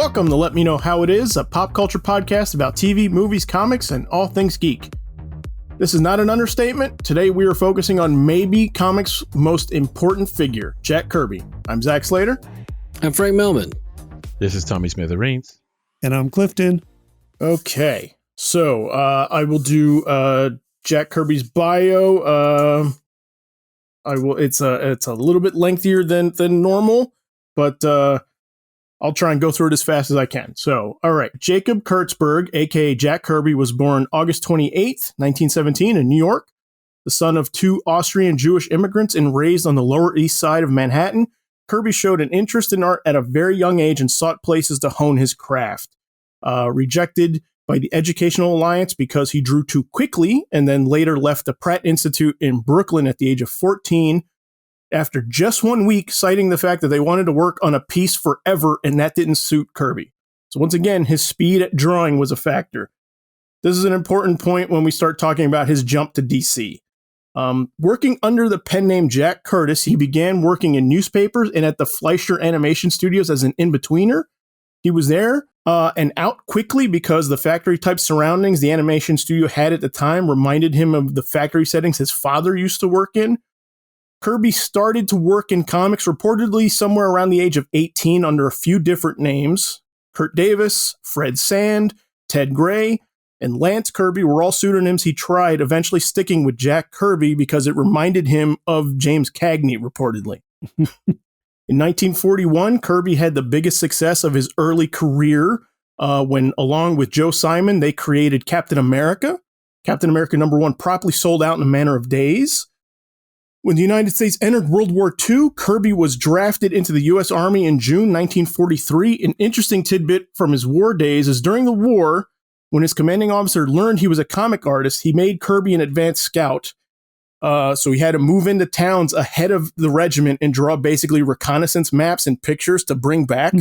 Welcome to Let Me Know How It Is, a pop culture podcast about TV, movies, comics, and all things geek. This is not an understatement. Today we are focusing on maybe comics' most important figure, Jack Kirby. I'm Zach Slater. I'm Frank Melman. This is Tommy Smithereens. And I'm Clifton. Okay, so I will do Jack Kirby's bio. I will. It's a little bit lengthier than normal, but I'll try and go through it as fast as I can. So, all right. Jacob Kurtzberg, a.k.a. Jack Kirby, was born August 28th, 1917 in New York, the son of two Austrian Jewish immigrants and raised on the Lower East Side of Manhattan. Kirby showed an interest in art at a very young age and sought places to hone his craft. Rejected by the Educational Alliance because he drew too quickly, and then later left the Pratt Institute in Brooklyn at the age of 14, after just 1 week, citing the fact that they wanted to work on a piece forever, and that didn't suit Kirby. So once again, his speed at drawing was a factor. This is an important point when we start talking about his jump to DC. Working under the pen name Jack Curtis, he began working in newspapers and at the Fleischer Animation Studios as an in-betweener. He was there and out quickly because the factory-type surroundings the animation studio had at the time reminded him of the factory settings his father used to work in. Kirby started to work in comics reportedly somewhere around the age of 18 under a few different names. Kurt Davis, Fred Sand, Ted Gray, and Lance Kirby were all pseudonyms he tried, eventually sticking with Jack Kirby because it reminded him of James Cagney, reportedly. In 1941, Kirby had the biggest success of his early career when, along with Joe Simon, they created Captain America. Captain America #1 promptly sold out in a matter of days. When the United States entered World War II, Kirby was drafted into the U.S. Army in June 1943. An interesting tidbit from his war days is during the war, when his commanding officer learned he was a comic artist, he made Kirby an advanced scout. So he had to move into towns ahead of the regiment and draw basically reconnaissance maps and pictures to bring back.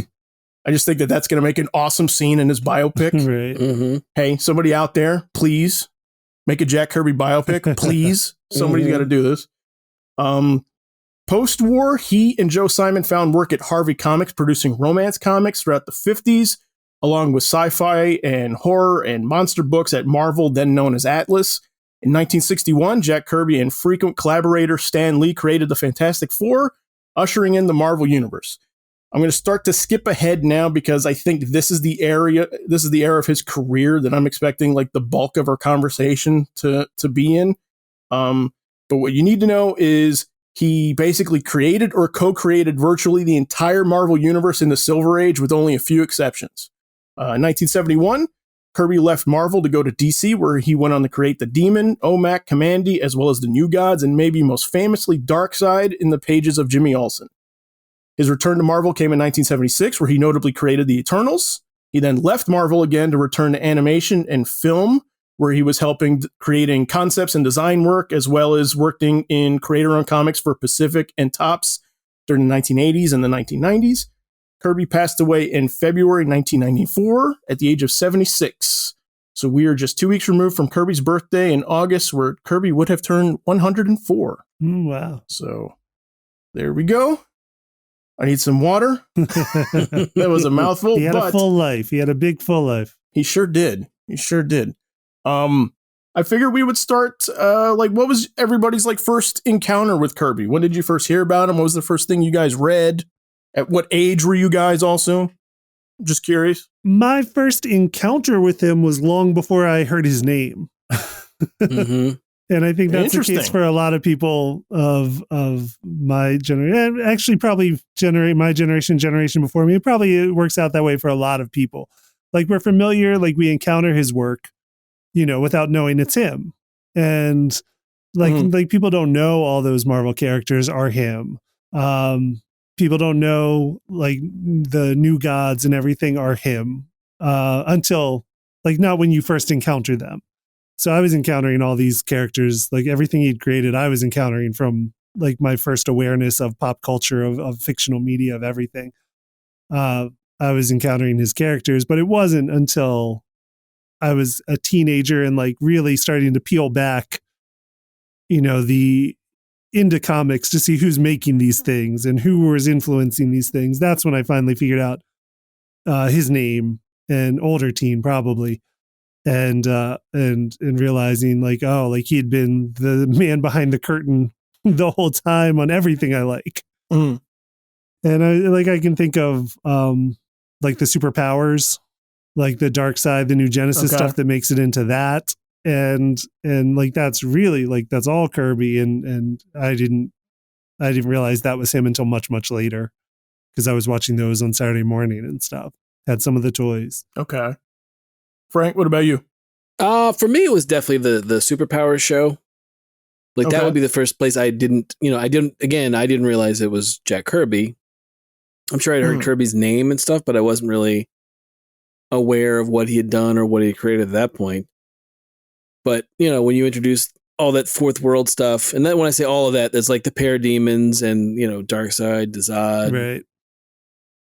I just think that that's going to make an awesome scene in his biopic. Right. Mm-hmm. Hey, somebody out there, please make a Jack Kirby biopic. Please. Somebody's got to do this. Post-war, he and Joe Simon found work at Harvey Comics, producing romance comics throughout the 50s, along with sci-fi and horror and monster books at Marvel, then known as Atlas. In 1961, Jack Kirby and frequent collaborator Stan Lee created the Fantastic Four, ushering in the Marvel Universe. I'm going to start to skip ahead now because I think this is the era of his career that I'm expecting like the bulk of our conversation to be in. But what you need to know is he basically created or co-created virtually the entire Marvel Universe in the Silver Age with only a few exceptions. In 1971, Kirby left Marvel to go to DC, where he went on to create the Demon, OMAC, Commandy, as well as the New Gods, and maybe most famously Darkseid in the pages of Jimmy Olsen. His return to Marvel came in 1976, where he notably created the Eternals. He then left Marvel again to return to animation and film, where he was helping creating concepts and design work, as well as working in creator-owned comics for Pacific and Topps during the 1980s and the 1990s. Kirby passed away in February 1994 at the age of 76. So we are just 2 weeks removed from Kirby's birthday in August, where Kirby would have turned 104. Wow. So there we go. I need some water. That was a mouthful. He had a full life. He had a big full life. He sure did. I figured we would start, what was everybody's first encounter with Kirby? When did you first hear about him? What was the first thing you guys read? At what age were you guys also? Just curious. My first encounter with him was long before I heard his name. Mm-hmm. And I think that's the case for a lot of people of my generation. Actually, probably my generation before me. It works out that way for a lot of people. Like, we're familiar, like we encounter his work, without knowing it's him. And like people don't know all those Marvel characters are him. People don't know like the New Gods and everything are him until not when you first encounter them. So I was encountering all these characters, like everything he'd created, I was encountering from like my first awareness of pop culture, of fictional media, of everything. I was encountering his characters, but it wasn't until I was a teenager and like really starting to peel back, the into comics to see who's making these things and who was influencing these things. That's when I finally figured out, his name, an older teen probably, and realizing like, oh, like he'd been the man behind the curtain the whole time on everything I like. Mm. And I can think of like the superpowers, like the dark side, the New Genesis stuff that makes it into that. And like that's really like that's all Kirby, and I didn't realize that was him until much later, because I was watching those on Saturday morning and stuff. Had some of the toys. Okay. Frank, what about you? For me, it was definitely the superpowers show. Like that would be the first place I didn't realize it was Jack Kirby. I'm sure I'd heard Kirby's name and stuff, but I wasn't really aware of what he had done or what he had created at that point. But, when you introduce all that fourth world stuff, and then when I say all of that, there's like the parademons and, Darkseid, Dazad. Right.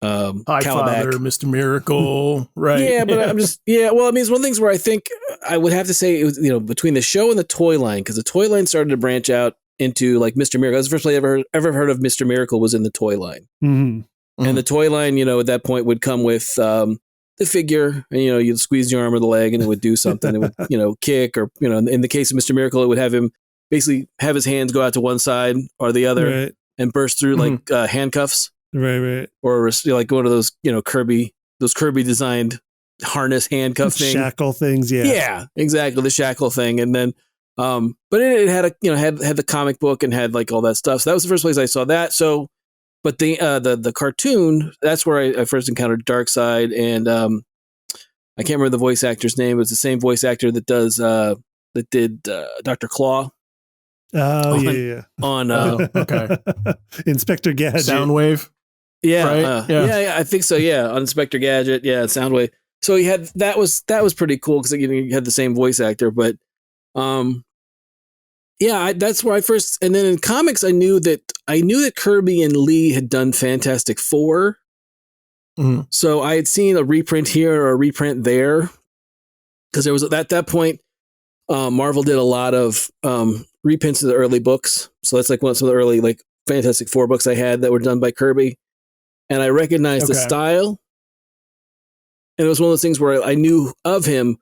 Highfather, Mr. Miracle, right? Yeah, but I'm just, well, I mean, it's one of the things where I think I would have to say it was, between the show and the toy line, because the toy line started to branch out into like Mr. Miracle. That's the first place I ever heard of Mr. Miracle was in the toy line. Mm-hmm. And the toy line, at that point would come with the figure, and, you'd squeeze the arm or the leg and it would do something. It would, kick, or, in the case of Mr. Miracle, it would have him basically have his hands go out to one side or the other and burst through like handcuffs. Right. Or like one of those, Kirby designed harness handcuff thing. Shackle things, yeah. Yeah, exactly. The shackle thing. And then, but it had had the comic book and had like all that stuff. So that was the first place I saw that. So, but the cartoon, that's where I first encountered Darkseid, and I can't remember the voice actor's name. It was the same voice actor that did Dr. Claw. Oh, yeah. On Inspector Gadget. Soundwave. Yeah, right? Yeah, I think so. Yeah, on Inspector Gadget. Yeah, Soundwave. So he had that was pretty cool because you had the same voice actor. But that's where I first. And then in comics, I knew that Kirby and Lee had done Fantastic Four. Mm-hmm. So I had seen a reprint here or a reprint there, because there was at that point, Marvel did a lot of reprints of the early books. So that's like some of the early like Fantastic Four books I had that were done by Kirby. And I recognized the style. And it was one of those things where I knew of him,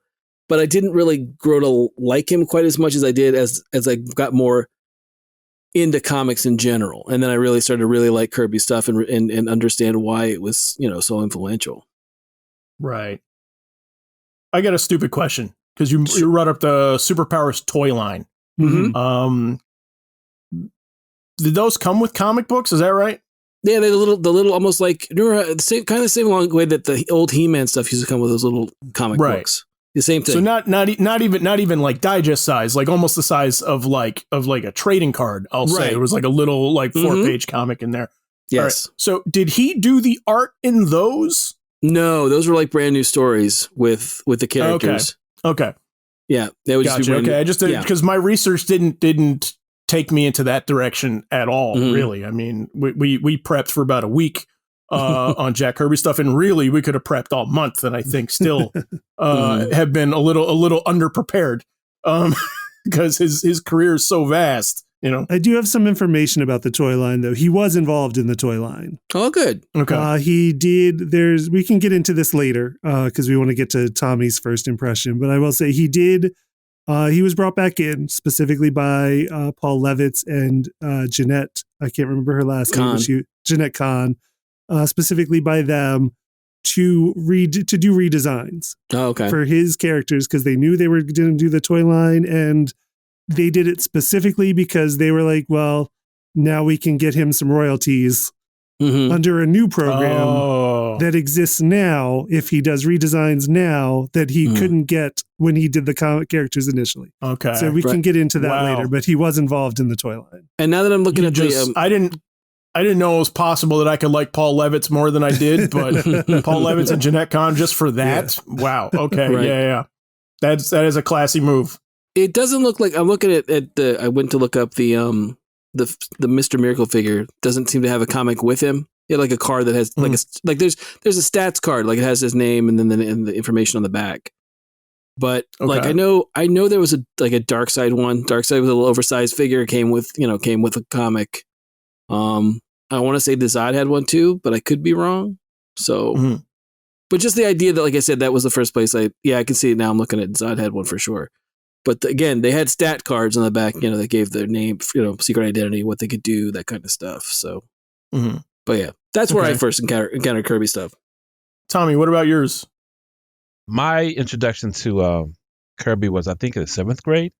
but I didn't really grow to like him quite as much as I did as I got more into comics in general. And then I really started to really like Kirby stuff and understand why it was, so influential. Right. I got a stupid question, because you brought up the Superpowers toy line. Mm-hmm. Did those come with comic books? Is that right? Yeah, the little almost like the same along way that the old He-Man stuff used to come with those little comic books. The same thing. So not even like digest size, like almost the size of like a trading card. I'll say it was like a little like 4-page comic in there. Yes. Right. So did he do the art in those? No, those were like brand new stories with the characters. Okay. Yeah, they would just be brand new. I just did because my research didn't take me into that direction at all. Mm-hmm. Really, I mean, we prepped for about a week on Jack Kirby stuff, and really we could have prepped all month, and I think still have been a little underprepared because his career is so vast. I do have some information about the toy line, though. He was involved in the toy line. Oh, good. Okay. He did. We can get into this later because we want to get to Tommy's first impression. But I will say he did. He was brought back in specifically by Paul Levitz and Jeanette. I can't remember her last name. Jeanette Kahn, specifically by them to do redesigns. Oh, okay. For his characters, because they knew they were going to do the toy line, and they did it specifically because they were like, well, now we can get him some royalties under a new program that exists now. If he does redesigns now that he couldn't get when he did the comic characters initially. Okay. So we can get into that later, but he was involved in the toy line. And now that I'm looking at I didn't know it was possible that I could like Paul Levitz more than I did, but Paul Levitz and Jeanette Kahn just for that. Yeah. Wow. Okay. Right. Yeah. That is a classy move. It doesn't look like, I'm looking at I went to look up the Mr. Miracle figure. Doesn't seem to have a comic with him. He had like a card that has there's a stats card, like it has his name and then the information on the back. But like I know there was a Darkseid one. Darkseid was a little oversized figure, came with a comic. I want to say Dazad had one too, but I could be wrong. So But just the idea that, like I said, that was the first place I can see it now. I'm looking at Zod had one for sure. But again, they had stat cards on the back, that gave their name, secret identity, what they could do, that kind of stuff. So, But yeah, that's where I first encountered Kirby stuff. Tommy, what about yours? My introduction to Kirby was, I think, in the 7th grade,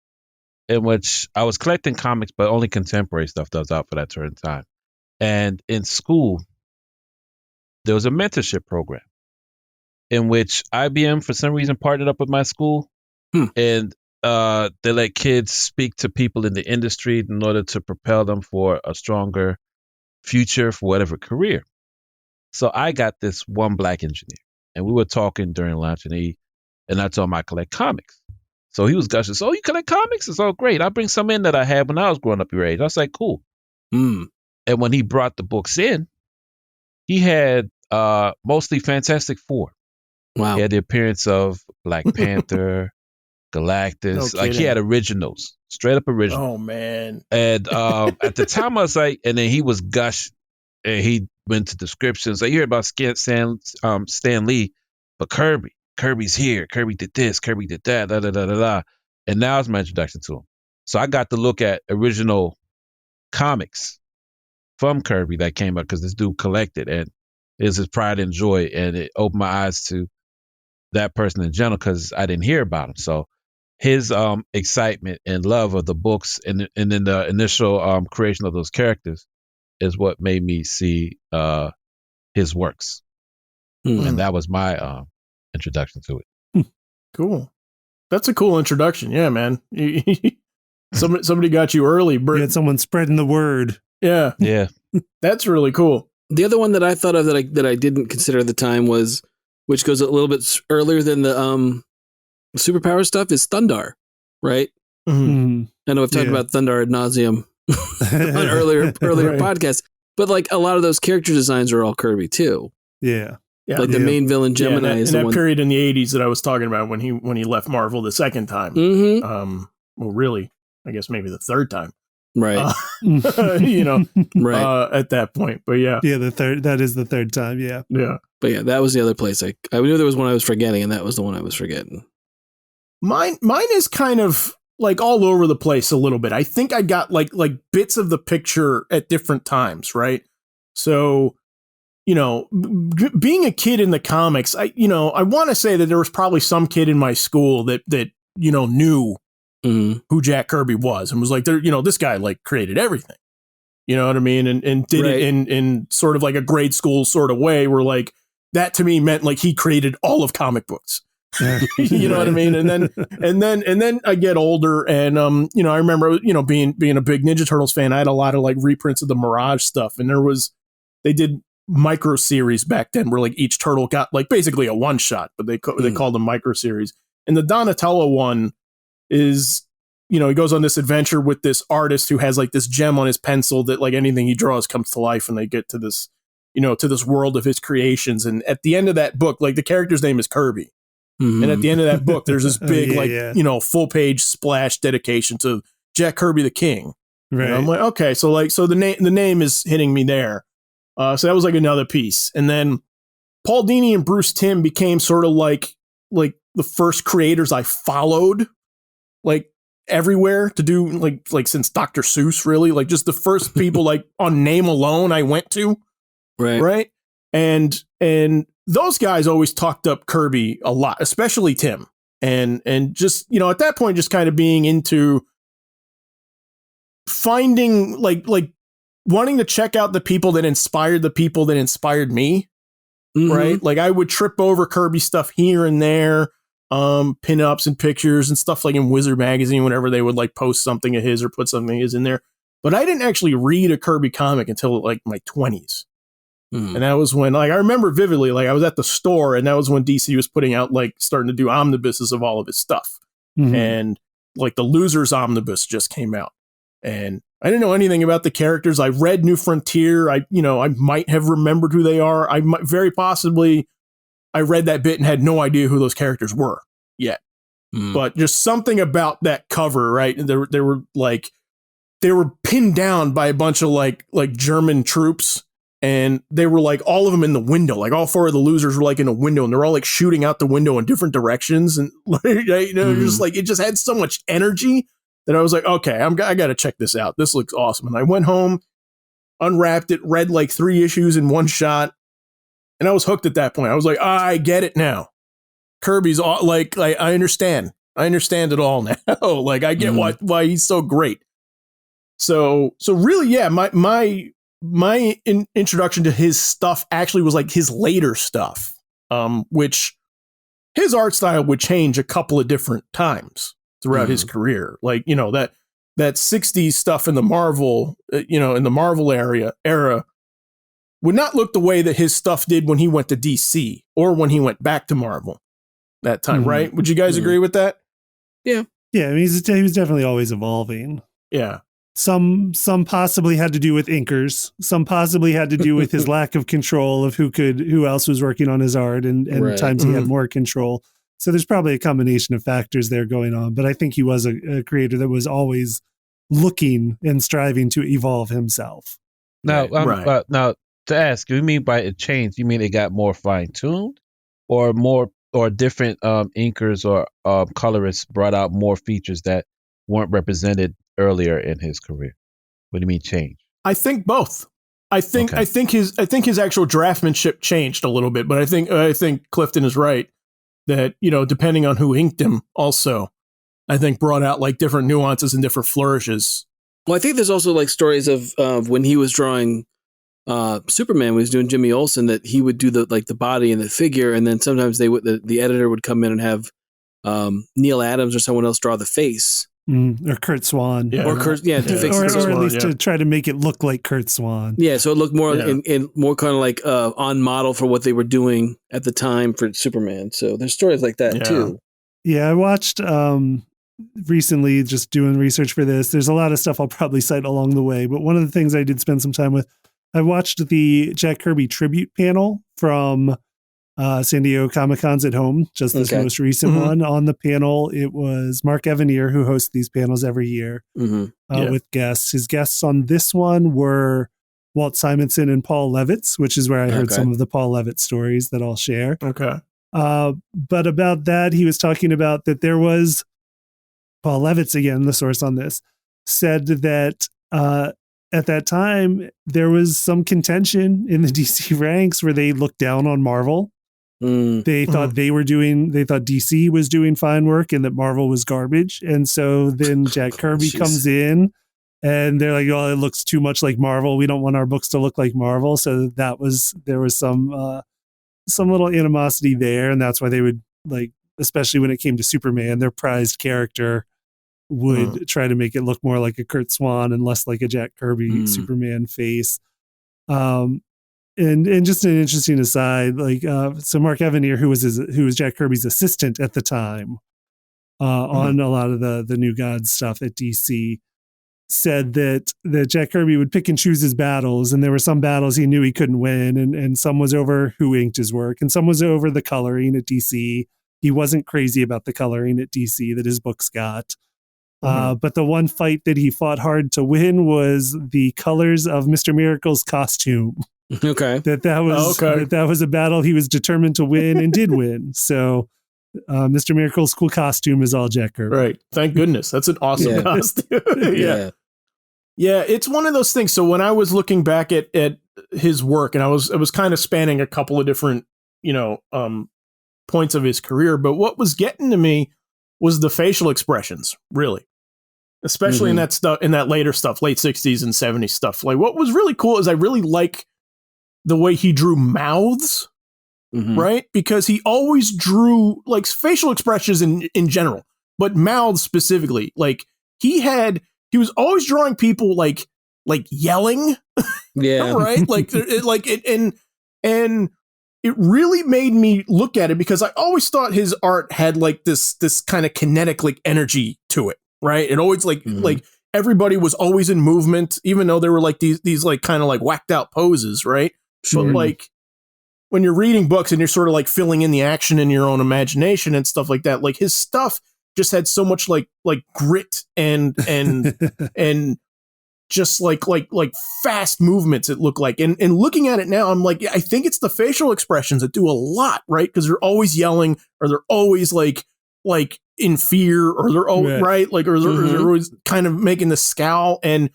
in which I was collecting comics, but only contemporary stuff that was out for that certain time. And in school, there was a mentorship program in which IBM, for some reason, partnered up with my school. And they let kids speak to people in the industry in order to propel them for a stronger future for whatever career. So I got this one black engineer, and we were talking during lunch, and I told him I collect comics. So he was gushing, "So you collect comics? It's all great. I'll bring some in that I had when I was growing up your age." I was like, "Cool." And when he brought the books in, he had mostly Fantastic Four. Wow. He had the appearance of Black Panther, Galactus. No like he had originals, straight up originals. Oh man. And at the time I was like, and then he was gush, and he went to descriptions. I hear about Stan Lee, but Kirby's here. Kirby did this. Kirby did that. Da da da da da. And now it's my introduction to him. So I got to look at original comics from Kirby that came out because this dude collected, and it was his pride and joy, and it opened my eyes to that person in general because I didn't hear about him. So his excitement and love of the books and then the initial creation of those characters is what made me see his works. And that was my introduction to it. Cool. That's a cool introduction. Yeah, man. Somebody got you early. You had someone spreading the word. Yeah. Yeah. That's really cool. The other one that I thought of that I didn't consider at the time was, which goes a little bit earlier than the superpower stuff, is Thundar, right? Mm-hmm. I know I've talked about Thundar ad nauseum on earlier Right. podcasts, but like a lot of those character designs are all Kirby too. Yeah. Like the main villain Gemini in is the that one. period in the 80s that I was talking about when he left Marvel the second time. Well, really, I guess maybe the third time. Right. Right. At that point. But yeah. Yeah, that is the third time. Yeah. Yeah. But yeah, that was the other place. I knew there was one I was forgetting, and that was the one I was forgetting. Mine is kind of like all over the place a little bit. I think I got like bits of the picture at different times, right? So, being a kid in the comics, I want to say that there was probably some kid in my school that knew who Jack Kirby was and was like, this guy like created everything. You know what I mean? And did it in sort of like a grade school sort of way where like that to me meant like he created all of comic books. You know what I mean? And then I get older and I remember being a big Ninja Turtles fan, I had a lot of like reprints of the Mirage stuff, and they did micro series back then where like each turtle got like basically a one shot, but they called them micro series. And the Donatello one is, he goes on this adventure with this artist who has like this gem on his pencil that like anything he draws comes to life, and they get to this, to this world of his creations. And at the end of that book, like the character's name is Kirby. And at the end of that book, there's this big, full page splash dedication to Jack Kirby the King. Right. I'm like, okay, so the name is hitting me there. So that was like another piece. And then Paul Dini and Bruce Timm became sort of like the first creators I followed, like everywhere to do like since Dr. Seuss, really, like just the first people like on name alone I went to. Right. And those guys always talked up Kirby a lot, especially Tim. And just, at that point, just kind of being into finding like wanting to check out the people that inspired me. Right. Like I would trip over Kirby stuff here and there, pinups and pictures and stuff like in Wizard magazine, whenever they would like post something of his or put something of his in there. But I didn't actually read a Kirby comic until like my 20s. And that was when, like, I remember vividly, like I was at the store and that was when DC was putting out, like starting to do omnibuses of all of his stuff. And like the Losers omnibus just came out and I didn't know anything about the characters. I read New Frontier. I might have remembered who they are. I might, very possibly I read that bit and had no idea who those characters were yet. But just something about that cover, right? They were pinned down by a bunch of like German troops. and they were like all of them in the window, like all 4 of the losers were like in a window, and they're all like shooting out the window in different directions, and like, just like it just had so much energy that I was like, okay, I got to check this out. This looks awesome. And I went home, unwrapped it, read like 3 issues in one shot, and I was hooked at that point. I was like, I get it now. Kirby's all, like I understand. I understand it all now. Like I get why he's so great. So really, yeah, my introduction to his stuff actually was like his later stuff, which his art style would change a couple of different times throughout his career. Like, that 60s stuff in the Marvel, in the Marvel era would not look the way that his stuff did when he went to DC or when he went back to Marvel that time, right? Would you guys agree with that? Yeah. Yeah, I mean, he was definitely always evolving. Yeah. Some possibly had to do with inkers. Some possibly had to do with his lack of control of who else was working on his art, and times he had more control. So there's probably a combination of factors there going on. But I think he was a creator that was always looking and striving to evolve himself. Now, now to ask, you mean by it changed? You mean it got more fine tuned, or different inkers or colorists brought out more features that weren't represented earlier in his career? What do you mean change? I think both. I think his actual draftsmanship changed a little bit, but I think Clifton is right that, depending on who inked him also, I think brought out like different nuances and different flourishes. Well, I think there's also like stories of when he was drawing Superman, when he was doing Jimmy Olsen, that he would do the body and the figure, and then sometimes the editor would come in and have Neil Adams or someone else draw the face. Or Kurt Swan. Yeah. Or Kurt, to fix or it. Or at least to try to make it look like Kurt Swan. Yeah, so it looked more in more kind of like on model for what they were doing at the time for Superman. So there's stories like that too. Yeah, I watched recently, just doing research for this. There's a lot of stuff I'll probably cite along the way, but one of the things I did spend some time with, I watched the Jack Kirby tribute panel from San Diego Comic-Con's at Home, just this most recent one. On the panel, it was Mark Evanier, who hosts these panels every year with guests. His guests on this one were Walt Simonson and Paul Levitz, which is where I heard some of the Paul Levitz stories that I'll share. Okay. But about that, he was talking about that there was, Paul Levitz, again, the source on this, said that at that time, there was some contention in the DC ranks where they looked down on Marvel. They thought thought DC was doing fine work and that Marvel was garbage. And so then Jack Kirby comes in and they're like, oh, it looks too much like Marvel. We don't want our books to look like Marvel. So there was some little animosity there. And that's why they would, like, especially when it came to Superman, their prized character would try to make it look more like a Kurt Swan and less like a Jack Kirby Superman face. And just an interesting aside, like, so Mark Evanier, who was Jack Kirby's assistant at the time, on a lot of the New Gods stuff at DC, said that Jack Kirby would pick and choose his battles, and there were some battles he knew he couldn't win, and some was over who inked his work, and some was over the coloring at DC. He wasn't crazy about the coloring at DC that his books got. But the one fight that he fought hard to win was the colors of Mr. Miracle's costume. Okay. That was a battle he was determined to win and did win. So Mr. Miracle's cool costume is all Jack Kirby. Right. Thank goodness. That's an awesome costume. Yeah, it's one of those things. So when I was looking back at his work, and I was kind of spanning a couple of different, points of his career, but what was getting to me was the facial expressions, really. Especially in that stuff, in that later stuff, late 60s and 70s stuff. Like, what was really cool is I really like the way he drew mouths, right? Because he always drew like facial expressions in general, but mouths specifically. Like he was always drawing people like yelling, right? And it really made me look at it, because I always thought his art had like this kind of kinetic like energy to it, right? It always like everybody was always in movement, even though there were like these like kind of like whacked out poses, right? Sure. But like when you're reading books and you're sort of like filling in the action in your own imagination and stuff like that, like his stuff just had so much like grit and just like fast movements. It looked like, and looking at it now, I'm like, I think it's the facial expressions that do a lot, right? Because they're always yelling, or they're always like in fear, or they're always right, like, or they're always kind of making the scowl, and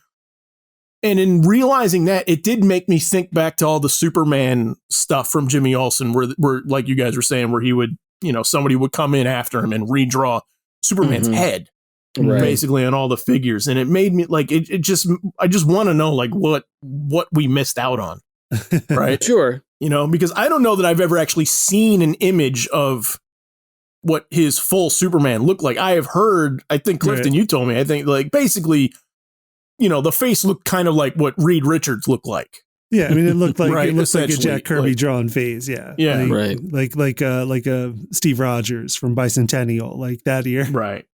in realizing that, it did make me think back to all the Superman stuff from Jimmy Olsen, where like you guys were saying, where he would, somebody would come in after him and redraw Superman's head, basically, on all the figures. And it made me like, I just want to know like what we missed out on. Right. Sure. Because I don't know that I've ever actually seen an image of what his full Superman looked like. I have heard, I think Clifton, you told me, I think like basically, the face looked kind of like what Reed Richards looked like. Yeah, I mean, it looked like it looked like a Jack Kirby drawn face. Yeah, yeah, like a Steve Rogers from Bicentennial, like that ear. Right.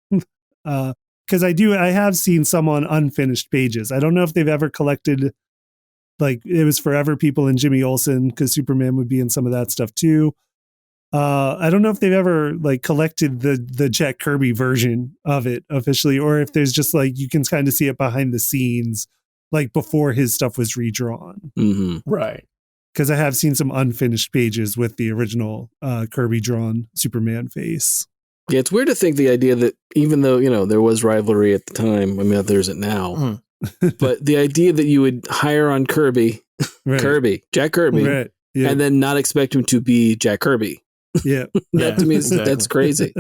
Because I have seen some on unfinished pages. I don't know if they've ever collected, like it was Forever People and Jimmy Olsen, because Superman would be in some of that stuff too. I don't know if they've ever like collected the Jack Kirby version of it officially, or if there's just like you can kind of see it behind the scenes, like before his stuff was redrawn. Right. Because I have seen some unfinished pages with the original Kirby drawn Superman face. Yeah, it's weird to think the idea that even though, there was rivalry at the time, I mean, there isn't now, but the idea that you would hire on Kirby, Jack Kirby, and then not expect him to be Jack Kirby. Yeah. That to me that's crazy.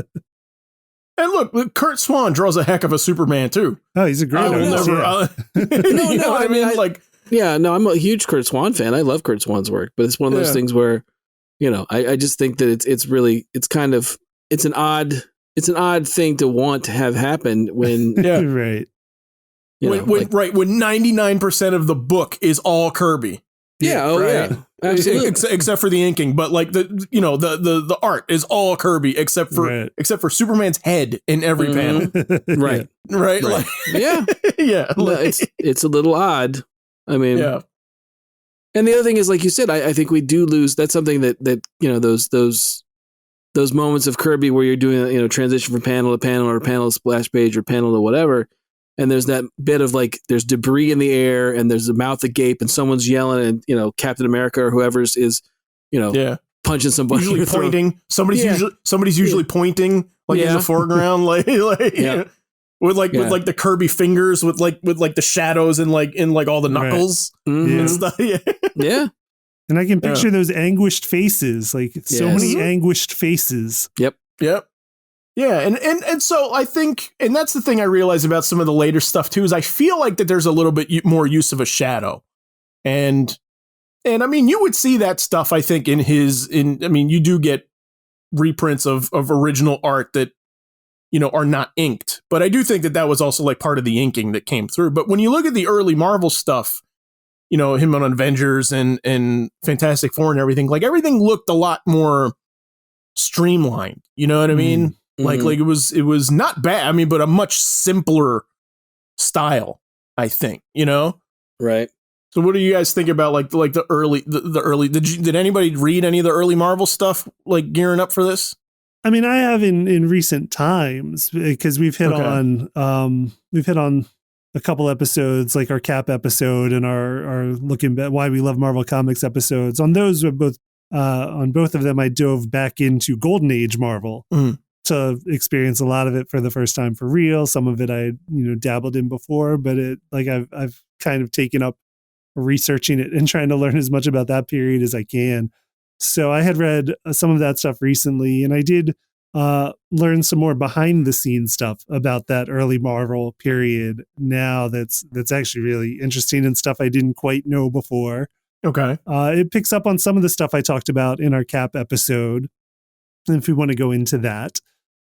And look, Kurt Swan draws a heck of a Superman too. Oh, he's a great artist. No, I mean, I'm a huge Kurt Swan fan. I love Kurt Swan's work, but it's one of those things where, I just think that it's an odd thing to want to have happen when right. When 99% of the book is all Kirby. Yeah, right? Yeah. Absolutely. Except for the inking, but like the art is all Kirby except for Superman's head in every panel. Right. Like, yeah. Yeah. No, it's a little odd. I mean, yeah. And the other thing is, like you said, I think we do lose. That's something that those moments of Kirby where you're doing transition from panel to panel, or panel to splash page, or panel to whatever. And there's that bit of like, there's debris in the air, and there's a mouth agape, and someone's yelling, and Captain America or whoever's is, punching somebody. Usually pointing. Somebody's usually pointing like in the foreground, like with the Kirby fingers, with the shadows and like all the knuckles and stuff. Yeah. And I can picture those anguished faces, like so many anguished faces. Yep. Yeah, and so I think, and that's the thing I realize about some of the later stuff too, is I feel like that there's a little bit more use of a shadow, and I mean, you would see that stuff, I think, you do get reprints of original art that are not inked, but I do think that was also like part of the inking that came through. But when you look at the early Marvel stuff, him on Avengers and Fantastic Four and everything, like everything looked a lot more streamlined. You know what I mean? Like it was not bad. I mean, but a much simpler style, I think, Right. So what do you guys think about like the early, did anybody read any of the early Marvel stuff, like gearing up for this? I mean, I have in recent times, because we've hit on a couple episodes, like our Cap episode and our looking at why we love Marvel Comics episodes. On those, on both of them, I dove back into Golden Age Marvel to experience a lot of it for the first time for real. Some of it I dabbled in before, but I've kind of taken up researching it and trying to learn as much about that period as I can. So I had read some of that stuff recently, and I did learn some more behind the scenes stuff about that early Marvel period now that's actually really interesting and stuff I didn't quite know before. Okay. It picks up on some of the stuff I talked about in our Cap episode, if we want to go into that.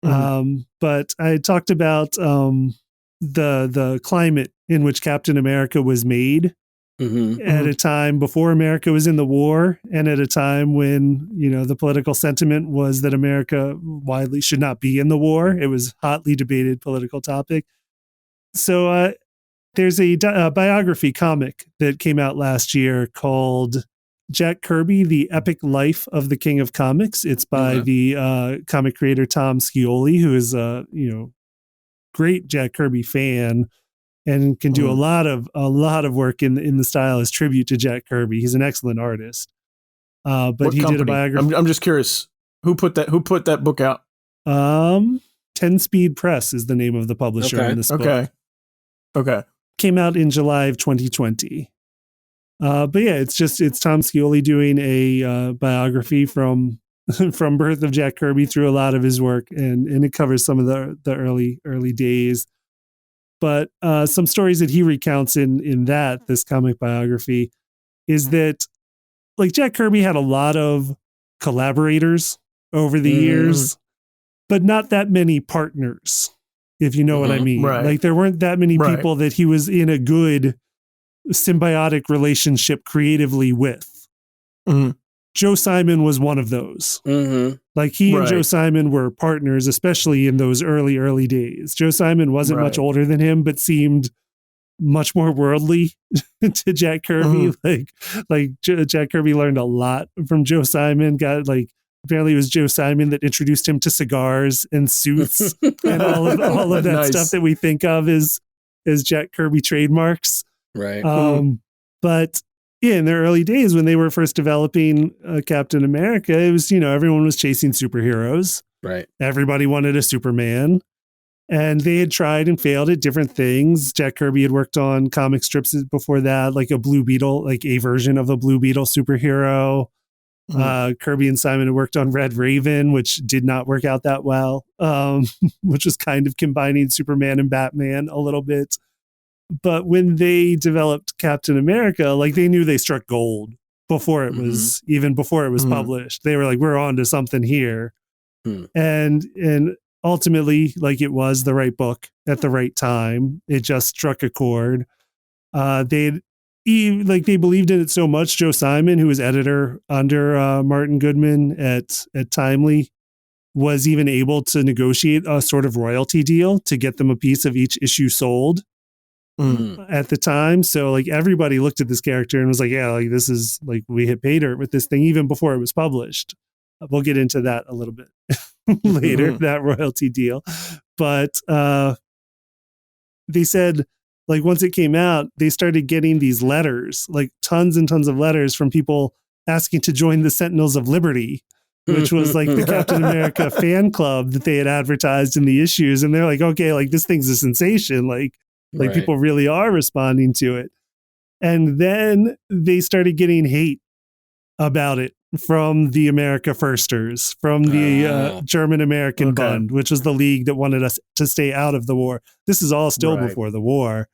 But I talked about the climate in which Captain America was made at a time before America was in the war, and at a time when, the political sentiment was that America widely should not be in the war. It was hotly debated political topic. So there's a biography comic that came out last year called Jack Kirby, The Epic Life of the King of Comics. It's by the comic creator Tom Scioli, who is a great Jack Kirby fan. and can do a lot of work in the style as tribute to Jack Kirby. He's an excellent artist. But what he company? did a biography. I'm just curious. Who put that book out? 10 Speed Press is the name of the publisher in this book. Okay. Came out in July of 2020. But yeah, it's Tom Scioli doing a biography from birth of Jack Kirby through a lot of his work, and it covers some of the early days. But some stories that he recounts in this comic biography is that, like, Jack Kirby had a lot of collaborators over the years, but not that many partners, if you know what I mean. Right. Like, there weren't that many people that he was in a good symbiotic relationship creatively with. Joe Simon was one of those. Like, he and Joe Simon were partners, especially in those early days. Joe Simon wasn't much older than him, but seemed much more worldly to Jack Kirby. Like Jack Kirby learned a lot from Joe Simon. Apparently it was Joe Simon that introduced him to cigars and suits and all of that stuff that we think of as Jack Kirby trademarks. Right. But yeah, in their early days when they were first developing Captain America, it was, everyone was chasing superheroes. Right. Everybody wanted a Superman. And they had tried and failed at different things. Jack Kirby had worked on comic strips before that, like a Blue Beetle, like a version of the Blue Beetle superhero. Kirby and Simon had worked on Red Raven, which did not work out that well, which was kind of combining Superman and Batman a little bit. But when they developed Captain America, like, they knew they struck gold before it was published. They were like, we're on to something here. And ultimately, like, it was the right book at the right time. It just struck a chord. They believed in it so much. Joe Simon, who was editor under Martin Goodman at Timely, was even able to negotiate a sort of royalty deal to get them a piece of each issue sold at the time. So, like, everybody looked at this character and was like, yeah, like, this is, like, we hit pay dirt with this thing even before it was published. We'll get into that a little bit later, that royalty deal. But they said, like, once it came out, they started getting these letters, like tons and tons of letters from people asking to join the Sentinels of Liberty, which was like the Captain America fan club that they had advertised in the issues. And they're like, okay, like, this thing's a sensation. Like people really are responding to it. And then they started getting hate about it from the America Firsters, from the German American Bund, which was the league that wanted us to stay out of the war. This is all still before the war.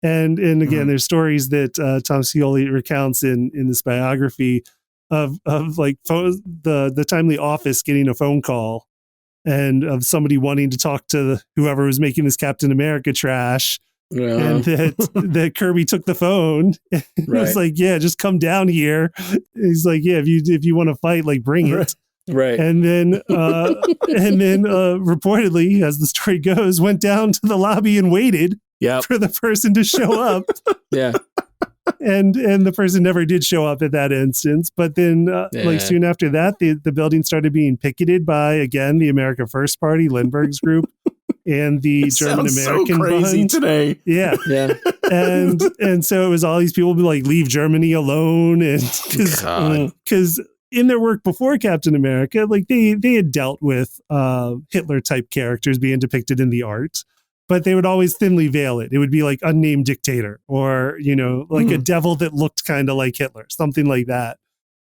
And again, there's stories that Tom Scioli recounts in this biography of like the Timely office getting a phone call and of somebody wanting to talk to whoever was making this Captain America trash. And that Kirby took the phone and was like, yeah, just come down here. He's like, yeah, if you want to fight, like, bring it. Right. And then reportedly, as the story goes, went down to the lobby and waited for the person to show up. And the person never did show up at that instance. But then like, soon after that, the building started being picketed by, again, the America First Party, Lindbergh's group. And the German American so crazy Bund. Today. Yeah. And so it was all these people be like, leave Germany alone. And because in their work before Captain America, like, they had dealt with Hitler type characters being depicted in the art, but they would always thinly veil it. It would be like unnamed dictator or, like a devil that looked kind of like Hitler, something like that.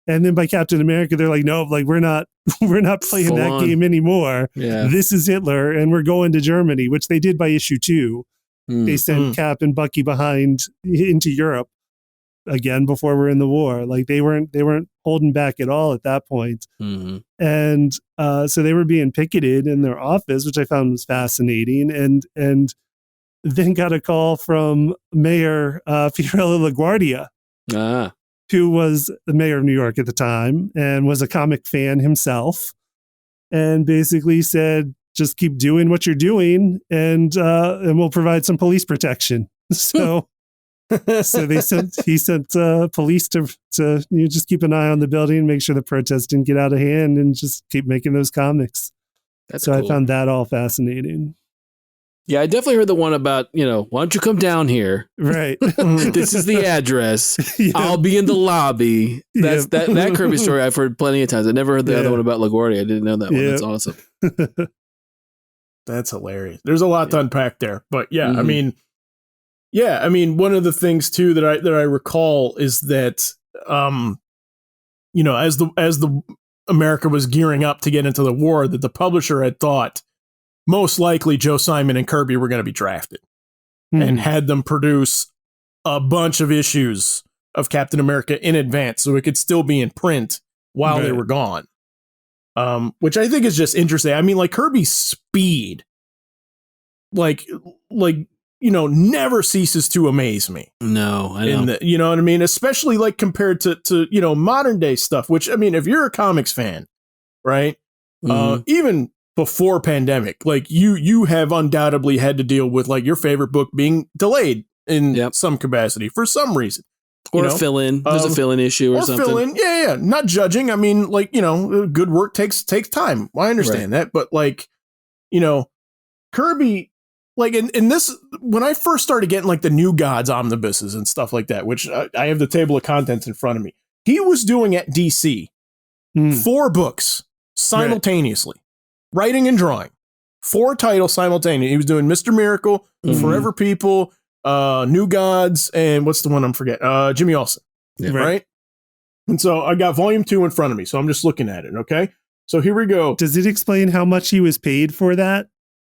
And then by Captain America, they're like, no, like, we're not playing Full that on game anymore. Yeah. This is Hitler, and we're going to Germany, which they did by issue 2. They sent Cap and Bucky behind into Europe again before we're in the war. Like, they weren't holding back at all at that point. And so they were being picketed in their office, which I found was fascinating. And then got a call from Mayor Fiorello LaGuardia. Who was the mayor of New York at the time and was a comic fan himself, and basically said, just keep doing what you're doing and we'll provide some police protection. So he sent police to just keep an eye on the building and make sure the protests didn't get out of hand and just keep making those comics. That's cool. I found that all fascinating. Yeah, I definitely heard the one about, why don't you come down here? Right. This is the address. Yeah. I'll be in the lobby. That's that Kirby story I've heard plenty of times. I never heard the other one about LaGuardia. I didn't know that one. That's awesome. That's hilarious. There's a lot to unpack there. But yeah, Mhm. I mean, one of the things too that I recall is that as the America was gearing up to get into the war, that the publisher had thought most likely Joe Simon and Kirby were going to be drafted and had them produce a bunch of issues of Captain America in advance so it could still be in print while they were gone. Which I think is just interesting. I mean, like Kirby's speed, never ceases to amaze me. No, I know. You know what I mean? Especially like compared to modern day stuff, which, I mean, if you're a comics fan, right? Even before pandemic, like you have undoubtedly had to deal with like your favorite book being delayed in some capacity for some reason. Or a fill-in. There's a fill-in issue or something. Fill-in. Yeah. Not judging. I mean, like, good work takes time. Well, I understand that. But like, Kirby, like in this, when I first started getting like the New Gods omnibuses and stuff like that, which I have the table of contents in front of me, he was doing at DC 4 books simultaneously, writing and drawing, 4 titles simultaneously. He was doing Mr. Miracle, Forever People, New Gods, and what's the one I'm forgetting? Jimmy Olsen, right? And so I got volume 2 in front of me, so I'm just looking at it. Okay, so here we go. Does it explain how much he was paid for that?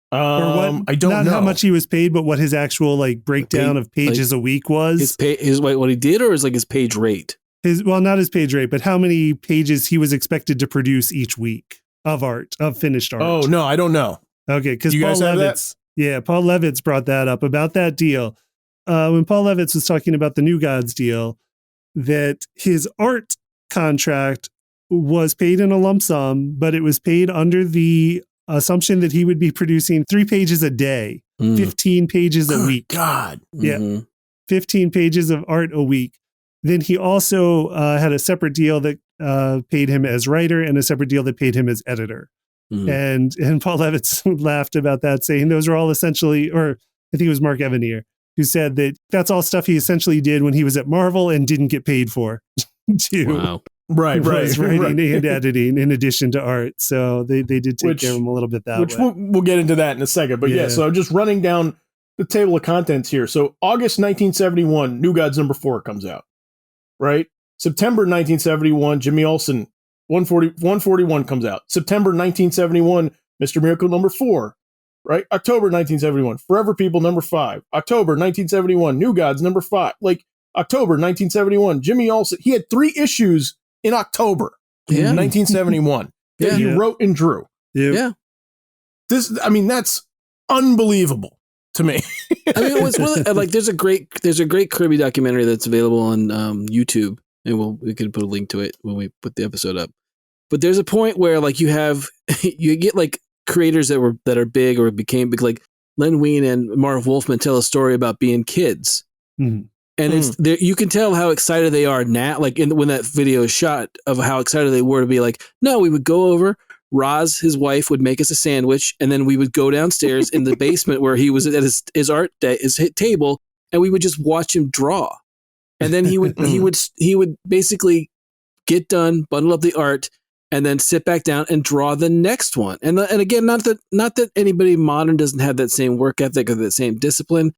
I don't know. Not how much he was paid, but what his actual like breakdown of pages a week was. What he did, or his page rate? Not his page rate, but how many pages he was expected to produce each week of finished art. Oh no, I don't know. Okay, because Paul Levitz brought that up about that deal. When Paul Levitz was talking about the New Gods deal, that his art contract was paid in a lump sum, but it was paid under the assumption that he would be producing 3 pages a day, 15 pages a week. God. Yeah. 15 pages of art a week. Then he also had a separate deal that paid him as writer and a separate deal that paid him as editor. And Paul Levitz laughed about that, saying those are all essentially, or I think it was Mark Evanier, who said that that's all stuff he essentially did when he was at Marvel and didn't get paid for. Wow. Right. Writing and editing in addition to art. So they did take care of him a little bit that way. We'll get into that in a second. But yeah, so I'm just running down the table of contents here. So August 1971, New Gods number 4 comes out, right? September 1971, Jimmy Olsen, 141 comes out. September 1971, Mr. Miracle number 4, right? October 1971, Forever People number 5. October 1971, New Gods number 5. Like October 1971, Jimmy Olsen, he had 3 issues in October 1971 that he wrote and drew. Yeah. That's unbelievable to me. I mean, what's like there's a great Kirby documentary that's available on YouTube, and we can put a link to it when we put the episode up. But there's a point where like you get like creators that are big or became big, like Len Wein and Marv Wolfman tell a story about being kids. And it's there, you can tell how excited they are now, like when that video is shot, of how excited they were to be like, no, we would go over, Roz, his wife, would make us a sandwich, and then we would go downstairs in the basement where he was at his art day, his table, and we would just watch him draw. And then he would basically get done, bundle up the art, and then sit back down and draw the next one. And again, not that anybody modern doesn't have that same work ethic or that same discipline.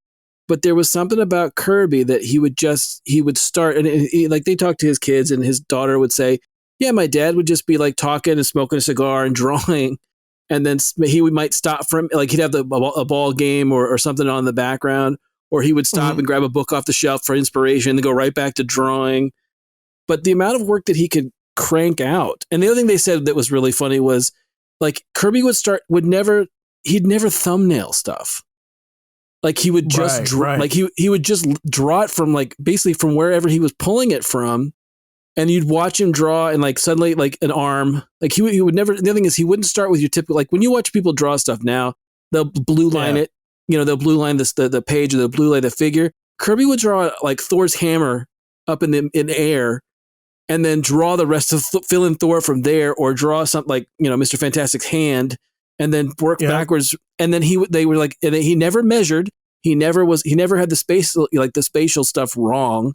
But there was something about Kirby that he would start, and like they talked to his kids, and his daughter would say, yeah, my dad would just be like talking and smoking a cigar and drawing. And then might stop from, like he'd have a ball game or something on in the background, or he would stop and grab a book off the shelf for inspiration and go right back to drawing. But the amount of work that he could crank out. And the other thing they said that was really funny was like Kirby he'd never thumbnail stuff. Like he would just like he would just draw it from like basically from wherever he was pulling it from, and you'd watch him draw and like suddenly like an arm. Like he would never. The other thing is he wouldn't start with your typical, like when you watch people draw stuff now, they'll blue line it. They'll blue line the page, or they'll blue line the figure. Kirby would draw like Thor's hammer up in the air, and then draw the rest of fill in Thor from there, or draw something like Mr. Fantastic's hand. and then work backwards. And then they were like, and he never measured. He never had the spatial stuff wrong.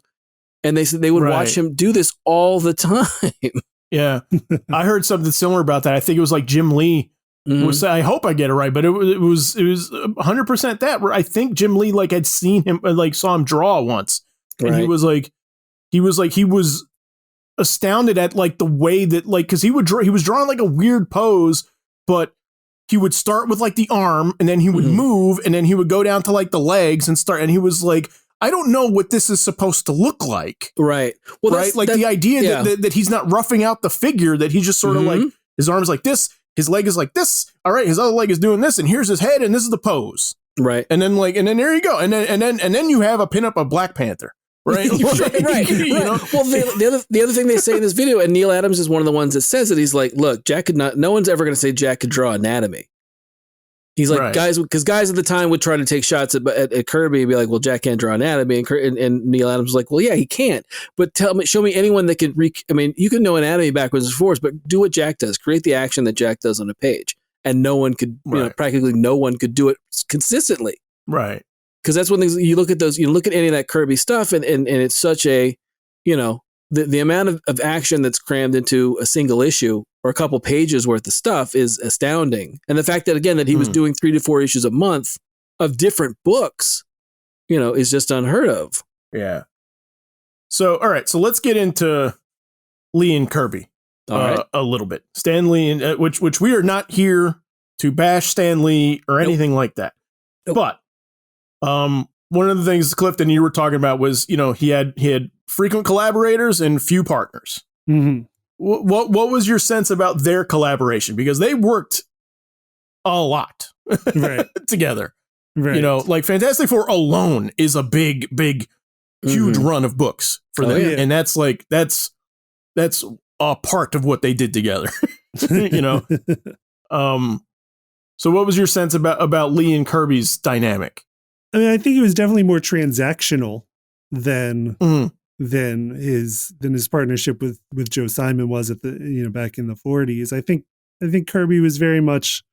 And they said they would watch him do this all the time. Yeah. I heard something similar about that. I think it was like Jim Lee was, I hope I get it right, but it was 100% that, where I think Jim Lee like had seen him, like saw him draw once. And he was astounded at like the way that, like, cause he was drawing like a weird pose, but he would start with like the arm and then he would move and then he would go down to like the legs and start. And he was like, I don't know what this is supposed to look like. Right. Well, the idea that he's not roughing out the figure, that he's just sort of like, his arm is like this, his leg is like this. All right. His other leg is doing this, and here's his head, and this is the pose. Right. And then there you go. And then you have a pinup of Black Panther. Right. right. You know? Well, the other thing they say in this video, and Neil Adams is one of the ones that says it. He's like, look, no one's ever going to say Jack could draw anatomy. He's like, guys at the time would try to take shots at Kirby and be like, well, Jack can't draw anatomy. And Neil Adams was like, well, yeah, he can't. But show me anyone that can you can know anatomy backwards and forwards, but do what Jack does. Create the action that Jack does on a page. And no one could, practically no one could do it consistently. Right. Because that's one thing, you look at any of that Kirby stuff and it's such a, the amount of action that's crammed into a single issue or a couple pages worth of stuff is astounding. And the fact that, again, that he was doing 3 to 4 issues a month of different books, is just unheard of. Yeah. So, all right. So let's get into Lee and Kirby a little bit. Stan Lee, and which we are not here to bash Stan Lee or anything like that. Nope. But one of the things, Clifton, you were talking about was, he had frequent collaborators and few partners. Mm-hmm. What was your sense about their collaboration? Because they worked a lot together. Right. Like Fantastic Four alone is a big, huge run of books for them. Yeah. And that's a part of what they did together. So what was your sense about Lee and Kirby's dynamic? I mean, I think it was definitely more transactional than his partnership with Joe Simon was at the back in the 40s. I think Kirby was very much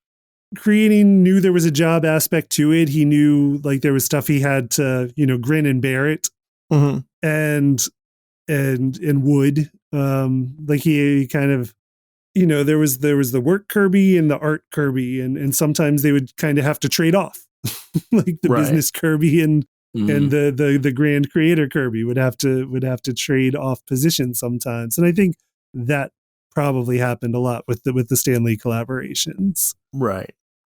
knew there was a job aspect to it. He knew like there was stuff he had to grin and bear it, and would like he kind of there was the work Kirby and the art Kirby, and sometimes they would kind of have to trade off. Like the business Kirby and the grand creator Kirby would have to trade off positions sometimes. And I think that probably happened a lot with the Stan Lee collaborations. Right.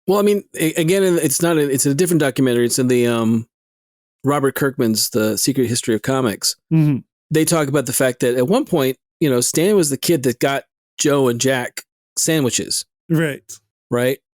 Well, I mean, again, it's a different documentary. It's in the Robert Kirkman's The Secret History of Comics. Mm-hmm. They talk about the fact that at one point, Stan was the kid that got Joe and Jack sandwiches. Right.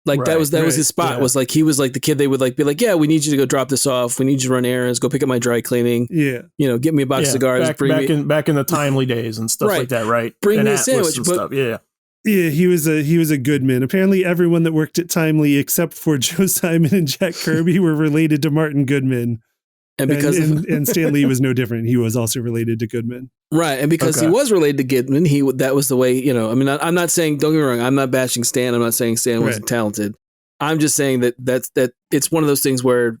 Like that was his spot. Yeah. Was like he was like the kid they would like be like, yeah, we need you to go drop this off. We need you to run errands. Go pick up my dry cleaning. Yeah. Get me a box of cigars. Back in the Timely days and stuff like that. Right. Bring me a sandwich. And stuff. Yeah. Yeah. He was a good man. Apparently, everyone that worked at Timely except for Joe Simon and Jack Kirby were related to Martin Goodman. And because and Stan Lee was no different. He was also related to Goodman. Right. And because he was related to Goodman, that was the way, I mean, I'm not saying, don't get me wrong, I'm not bashing Stan. I'm not saying Stan wasn't talented. I'm just saying that it's one of those things where,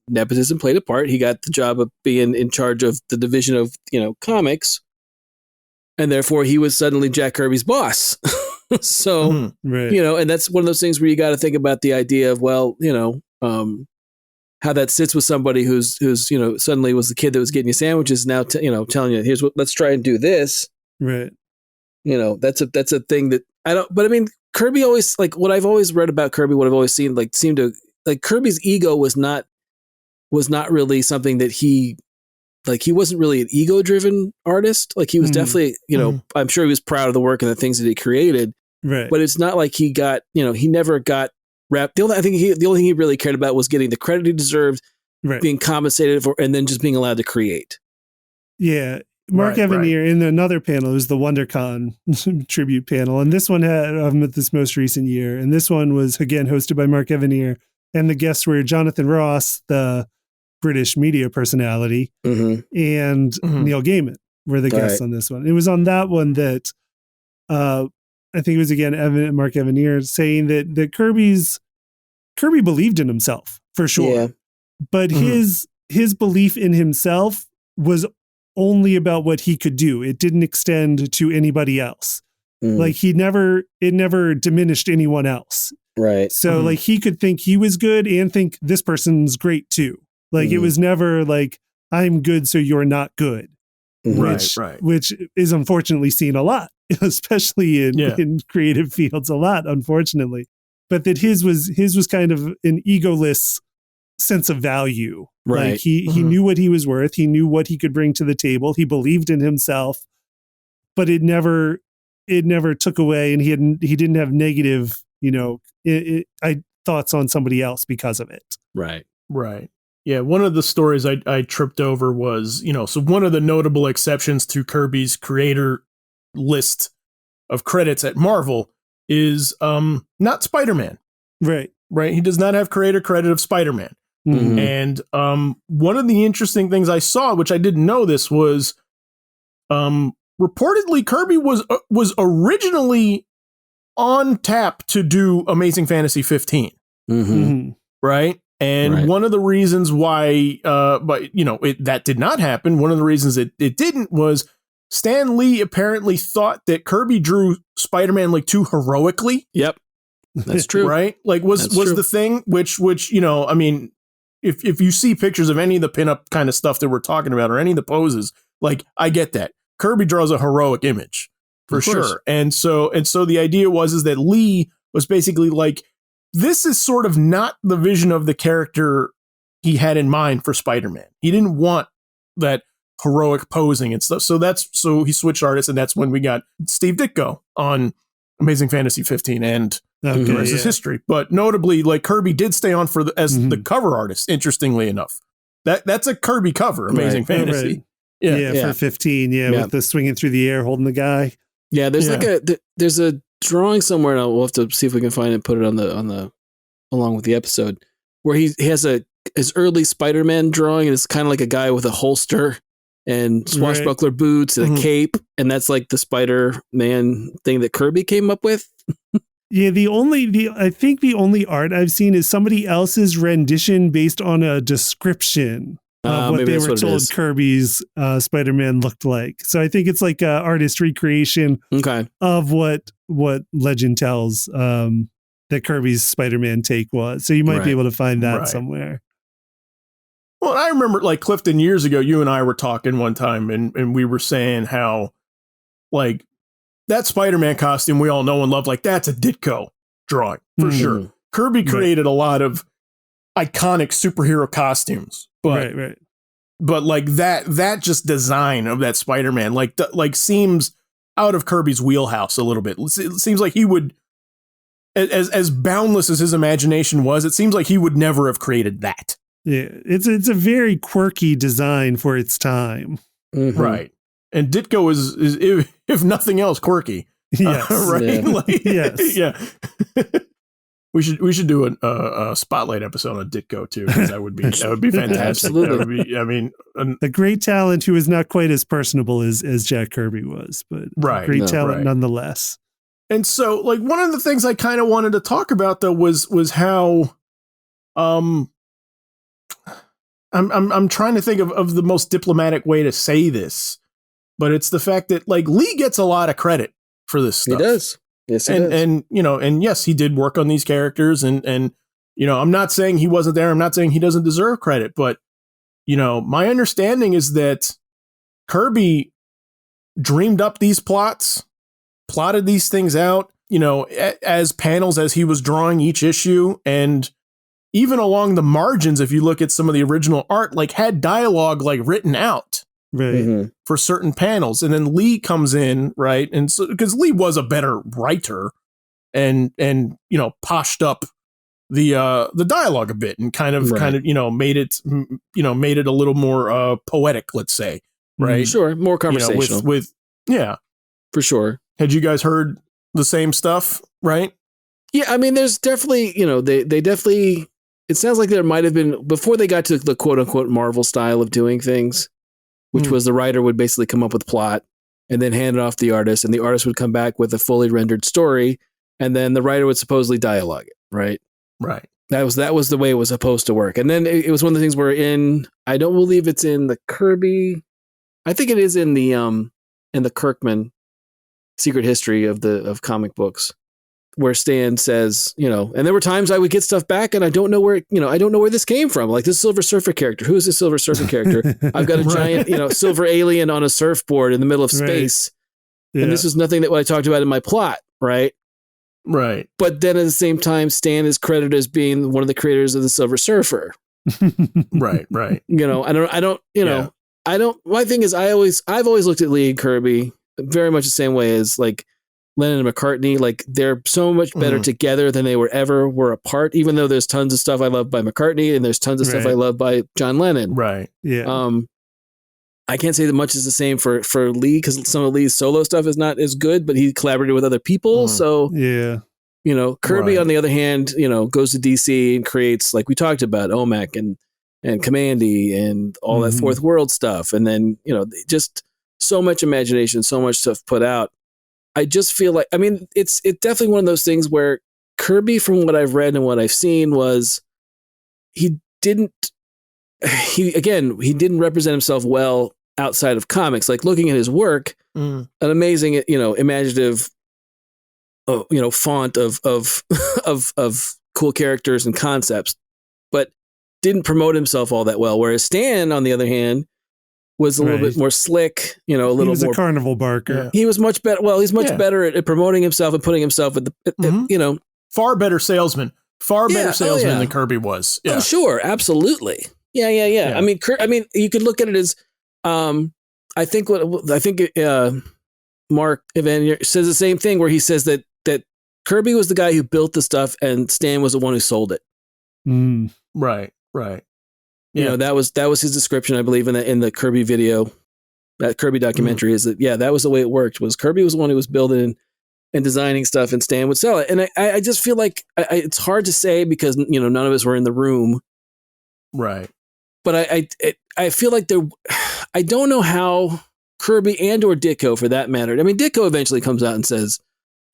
nepotism played a part. He got the job of being in charge of the division of, comics. And therefore he was suddenly Jack Kirby's boss. So, and that's one of those things where you got to think about the idea of, well, how that sits with somebody who's suddenly was the kid that was getting you sandwiches now telling you, here's what, let's try and do this. Right. That's a thing that I don't, but I mean, Kirby always, like what I've always read about Kirby, what I've always seen, like seemed to, like Kirby's ego was not really something that he wasn't really an ego driven artist. Like he was definitely, I'm sure he was proud of the work and the things that he created, right. But it's not like he got, he never got wrapped. The only thing he really cared about was getting the credit he deserved, being compensated for, and then just being allowed to create. Yeah. Mark Evanier in another panel, it was the WonderCon tribute panel. And this one had this most recent year. And this one was, again, hosted by Mark Evanier. And the guests were Jonathan Ross, the British media personality, and Neil Gaiman were the guests on this one. It was on that one that I think it was again Mark Evanier saying that Kirby believed in himself for sure, but his belief in himself was only about what he could do. It didn't extend to anybody else. Like it never diminished anyone else. Right. So like he could think he was good and think this person's great too. Like it was never like, I'm good, so you're not good. Which is unfortunately seen a lot, especially in creative fields a lot, unfortunately. But that his was kind of an egoless sense of value. Right. Like he knew what he was worth. He knew what he could bring to the table. He believed in himself, but it never took away, and he didn't have negative, thoughts on somebody else because of it. Right. Right. Yeah. One of the stories I tripped over was, so one of the notable exceptions to Kirby's creator list of credits at Marvel is not Spider-Man. Right. Right. He does not have creator credit of Spider-Man. And one of the interesting things I saw, which I didn't know this, was reportedly Kirby was originally on tap to do Amazing Fantasy 15. Right. And one of the reasons why, that did not happen. One of the reasons it didn't was Stan Lee apparently thought that Kirby drew Spider-Man like too heroically. Yep. That's true. Right. Like was the thing, which, I mean, if you see pictures of any of the pinup kind of stuff that we're talking about or any of the poses, like I get that Kirby draws a heroic image for sure. And so the idea is that Lee was basically like, this is sort of not the vision of the character he had in mind for Spider-Man. He didn't want that heroic posing and stuff. So he switched artists, and that's when we got Steve Ditko on Amazing Fantasy 15 and the rest is history. But notably, like Kirby did stay on as the cover artist, interestingly enough. That's a Kirby cover, Amazing Fantasy. Right. Yeah, for 15, with the swinging through the air holding the guy. Yeah, there's there's a drawing somewhere, and we'll have to see if we can find it and put it on the along with the episode, where he has his early Spider-Man drawing, and it's kind of like a guy with a holster and swashbuckler boots and a cape, and that's like the Spider-Man thing that Kirby came up with. Yeah, I think the only art I've seen is somebody else's rendition based on a description of what they were told Kirby's Spider-Man looked like. So I think it's like an artist recreation of what legend tells that Kirby's Spider-Man take was. So you might be able to find that somewhere. Well, I remember like Clifton years ago, you and I were talking one time and we were saying how like that Spider-Man costume we all know and love, like that's a Ditko drawing for sure. Kirby created a lot of iconic superhero costumes, but like that just design of that Spider-Man like seems out of Kirby's wheelhouse a little bit. It seems like he would, as boundless as his imagination was, it seems like he would never have created that. Yeah, it's a very quirky design for its time. Right. And Ditko is if nothing else, quirky. Yes. Right. Yeah. Like, yes. Yeah. We should do a spotlight episode on Ditko too, because that would be fantastic. Absolutely. That would be, I mean, a great talent who is not quite as personable as Jack Kirby was, but great talent nonetheless. And so, like, one of the things I kind of wanted to talk about though was how, I'm trying to think of the most diplomatic way to say this, but it's the fact that like Lee gets a lot of credit for this stuff. He does. Yes, he does. And and yes, he did work on these characters, and I'm not saying he wasn't there. I'm not saying he doesn't deserve credit, but my understanding is that Kirby dreamed up these plots, plotted these things out, as panels as he was drawing each issue, and even along the margins, if you look at some of the original art, like had dialogue like written out. Right. For certain panels, and then Lee comes in, right, and so because Lee was a better writer, and poshed up the dialogue a bit, and kind of made it a little more poetic, let's say, right? Sure, more conversational. With for sure. Had you guys heard the same stuff, right? Yeah, I mean, there's definitely they definitely. It sounds like there might have been before they got to the quote unquote Marvel style of doing things, which was the writer would basically come up with plot and then hand it off to the artist, and the artist would come back with a fully rendered story, and then the writer would supposedly dialogue it, right? Right. That was the way it was supposed to work. And then it was one of the things where I don't believe it's in the Kirby. I think it is in the Kirkman Secret History of comic books, where Stan says, and there were times I would get stuff back and I don't know where this came from. Like this Silver Surfer character. Who is this Silver Surfer character? I've got a giant, silver alien on a surfboard in the middle of space. Right. Yeah. And this is nothing that what I talked about in my plot, right? Right. But then at the same time, Stan is credited as being one of the creators of the Silver Surfer. Right. My thing is I've always looked at Lee and Kirby very much the same way as like Lennon and McCartney. Like they're so much better together than they were apart, even though there's tons of stuff I love by McCartney and there's tons of stuff I love by John Lennon. Right. Yeah. I can't say that much is the same for Lee, because some of Lee's solo stuff is not as good, but he collaborated with other people. So yeah, Kirby on the other hand, goes to DC and creates, like we talked about, OMAC and Commandy and all that Fourth World stuff. And then, just so much imagination, so much stuff put out. I just feel like, it's definitely one of those things where Kirby, from what I've read and what I've seen, was he didn't represent himself well outside of comics. Like looking at his work, an amazing, imaginative, font of cool characters and concepts, but didn't promote himself all that well. Whereas Stan, on the other hand, was a little bit more slick, a little more. He was a carnival barker. Yeah. He was much better. Well, he's much better at promoting himself and putting himself at the, far better salesman. Better salesman than Kirby was. Yeah. Oh, sure. Absolutely. Yeah. I mean, you could look at it as, I think Mark Evanier says the same thing, where he says that Kirby was the guy who built the stuff and Stan was the one who sold it. Right. Yeah. That was his description, I believe, in the Kirby video, that Kirby documentary, is that, that was the way it worked, was Kirby was the one who was building and designing stuff and Stan would sell it. And I just feel like it's hard to say because, none of us were in the room. Right. But I feel like I don't know how Kirby and or Ditko, for that matter. I mean, Ditko eventually comes out and says,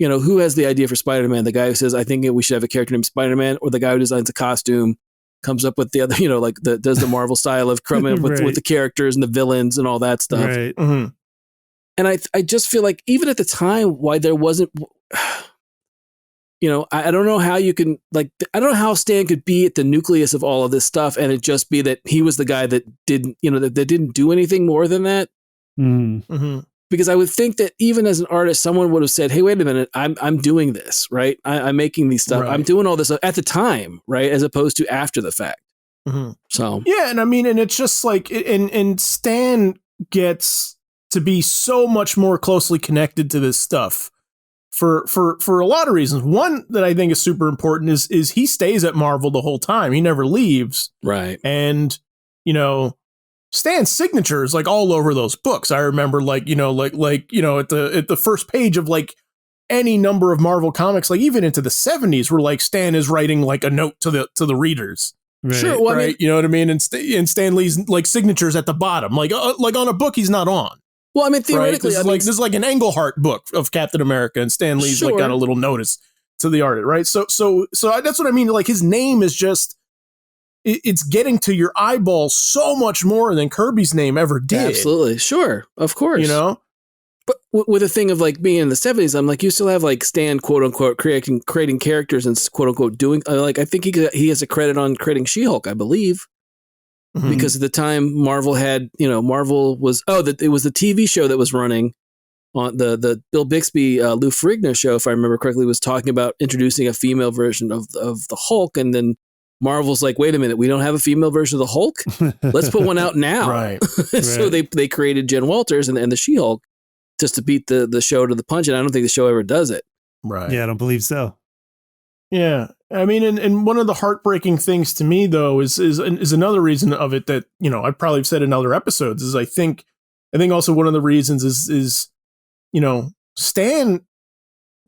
who has the idea for Spider-Man? The guy who says, I think we should have a character named Spider-Man, or the guy who designs a costume, comes up with the other, does the Marvel style of coming up with the characters and the villains and all that stuff. Right. Mm-hmm. And I just feel like even at the time, why there wasn't, I don't know how you can, I don't know how Stan could be at the nucleus of all of this stuff and it just be that he was the guy that didn't, that didn't do anything more than that. Mm-hmm. Because I would think that even as an artist, someone would have said, hey, wait a minute, I'm doing this, right? I'm making these stuff. Right. I'm doing all this at the time, right? As opposed to after the fact. Mm-hmm. So. Yeah. And and it's just like, and Stan gets to be so much more closely connected to this stuff for a lot of reasons. One that I think is super important is he stays at Marvel the whole time. He never leaves. Right. And, Stan's signature is all over those books. I remember at the first page of any number of Marvel comics, even into the 70s, where Stan is writing a note to the readers. Right. Sure. Well, right. You know what I mean? And Stan Lee's signatures at the bottom, like on a book he's not on. Well, I mean, theoretically, right? This is like an Englehart book of Captain America, and Stan Lee's got a little notice to the artist, right? So that's what I mean. His name is just, it's getting to your eyeballs so much more than Kirby's name ever did. Absolutely. Sure. Of course. But with the thing of being in the 70s, I'm you still have Stan, quote unquote, creating characters and quote unquote doing, I think he has a credit on creating She-Hulk, I believe. Mm-hmm. Because at the time Marvel had, Marvel was, it was the TV show that was running on the Bill Bixby, Lou Ferrigno show, if I remember correctly, was talking about introducing a female version of the Hulk. And then Marvel's wait a minute, we don't have a female version of the Hulk. Let's put one out now. Right. So they created Jen Walters and the She-Hulk just to beat the show to the punch. And I don't think the show ever does it. Right. Yeah, I don't believe so. Yeah. I mean, and one of the heartbreaking things to me, though, is another reason of it that, I've probably said in other episodes, is I think also one of the reasons is Stan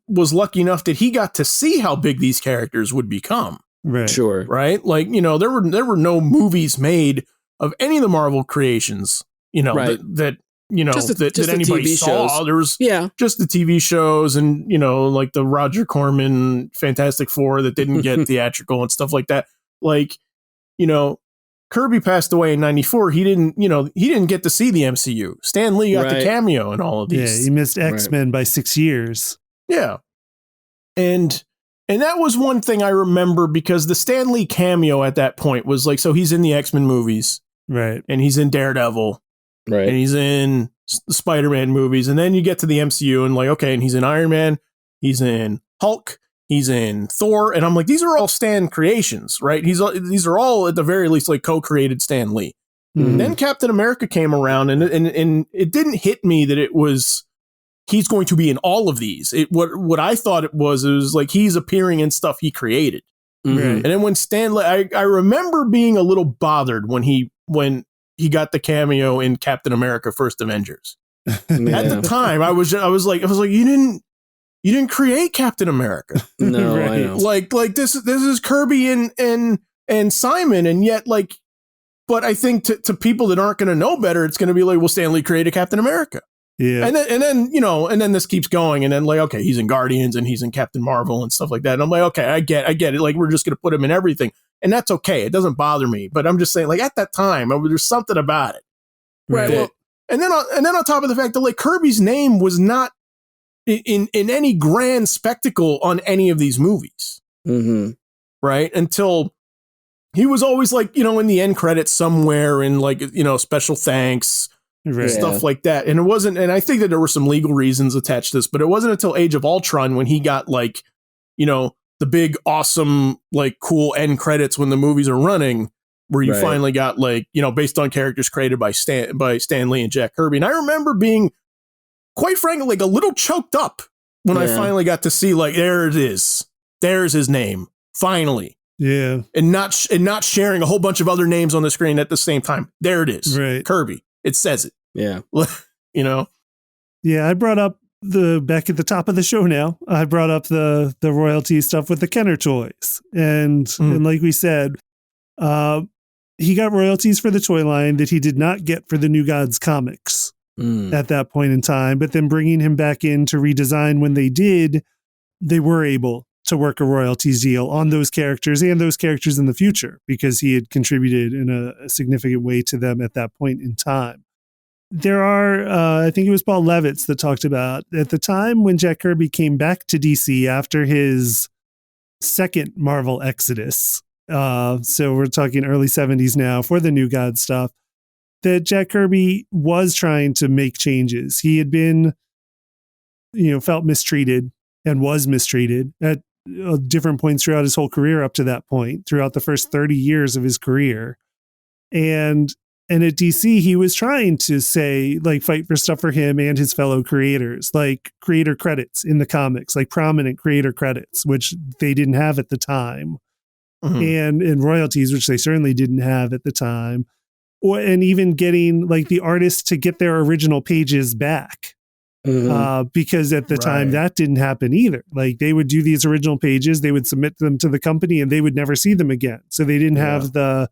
was lucky enough that he got to see how big these characters would become. Right. Sure. Right. There were no movies made of any of the Marvel creations, right. that that anybody TV saw. shows. There was just the TV shows and, like the Roger Corman Fantastic Four that didn't get theatrical and stuff like that. Like, Kirby passed away in 94. He didn't get to see the MCU. Stan Lee got the cameo in all of these. Yeah, he missed X-Men by 6 years. Yeah. And that was one thing I remember because the Stan Lee cameo at that point was like, so he's in the X-Men movies. Right. And he's in Daredevil. Right. And he's in the Spider-Man movies. And then you get to the MCU and like, okay, and he's in Iron Man. He's in Hulk. He's in Thor. And I'm like, these are all Stan creations, right? These are all at the very least like co-created Stan Lee. Mm-hmm. Then Captain America came around and it didn't hit me that it was he's going to be in all of these. What I thought it was like he's appearing in stuff he created. Mm-hmm. And then when Stan Lee, I remember being a little bothered when he got the cameo in Captain America: First Avengers. At the time, I was like, you didn't create Captain America. No, right. I know. Like this is Kirby and Simon, and yet but I think to people that aren't going to know better, it's going to be like, well, Stan Lee created Captain America. Yeah. And then this keeps going, and then like, okay, he's in Guardians and he's in Captain Marvel and stuff like that. And I'm like, okay, I get it. Like, we're just going to put him in everything. And that's okay. It doesn't bother me. But I'm just saying, like, at that time, there's something about it. Right. Well, and then on top of the fact that like Kirby's name was not in any grand spectacle on any of these movies. Mm-hmm. Right. Until he was always like, in the end credits somewhere in like, special thanks, Right. stuff like that. And it wasn't, and I think that there were some legal reasons attached to this, but it wasn't until Age of Ultron when he got like, the big, awesome, like cool end credits when the movies are running, where you finally got like, based on characters created by Stan Lee and Jack Kirby. And I remember being, quite frankly, like a little choked up when I finally got to see like, there it is. There's his name. Finally. Yeah. And not sharing a whole bunch of other names on the screen at the same time. There it is. Right. Kirby. It says it. Yeah. Yeah, I brought up back at the top of the show now, I brought up the royalty stuff with the Kenner toys. And like we said, he got royalties for the toy line that he did not get for the New Gods comics at that point in time. But then bringing him back in to redesign when they did, they were able to work a royalties deal on those characters and those characters in the future because he had contributed in a significant way to them at that point in time. There are, I think it was Paul Levitz that talked about at the time when Jack Kirby came back to DC after his second Marvel exodus. So we're talking early 70s now for the New God stuff, that Jack Kirby was trying to make changes. He had been, felt mistreated and was mistreated at different points throughout his whole career up to that point, throughout the first 30 years of his career. And at DC, he was trying to say, like, fight for stuff for him and his fellow creators, like creator credits in the comics, like prominent creator credits, which they didn't have at the time, and royalties, which they certainly didn't have at the time, and even getting like the artists to get their original pages back. Because at the time that didn't happen either. Like they would do these original pages, they would submit them to the company and they would never see them again. So they didn't have the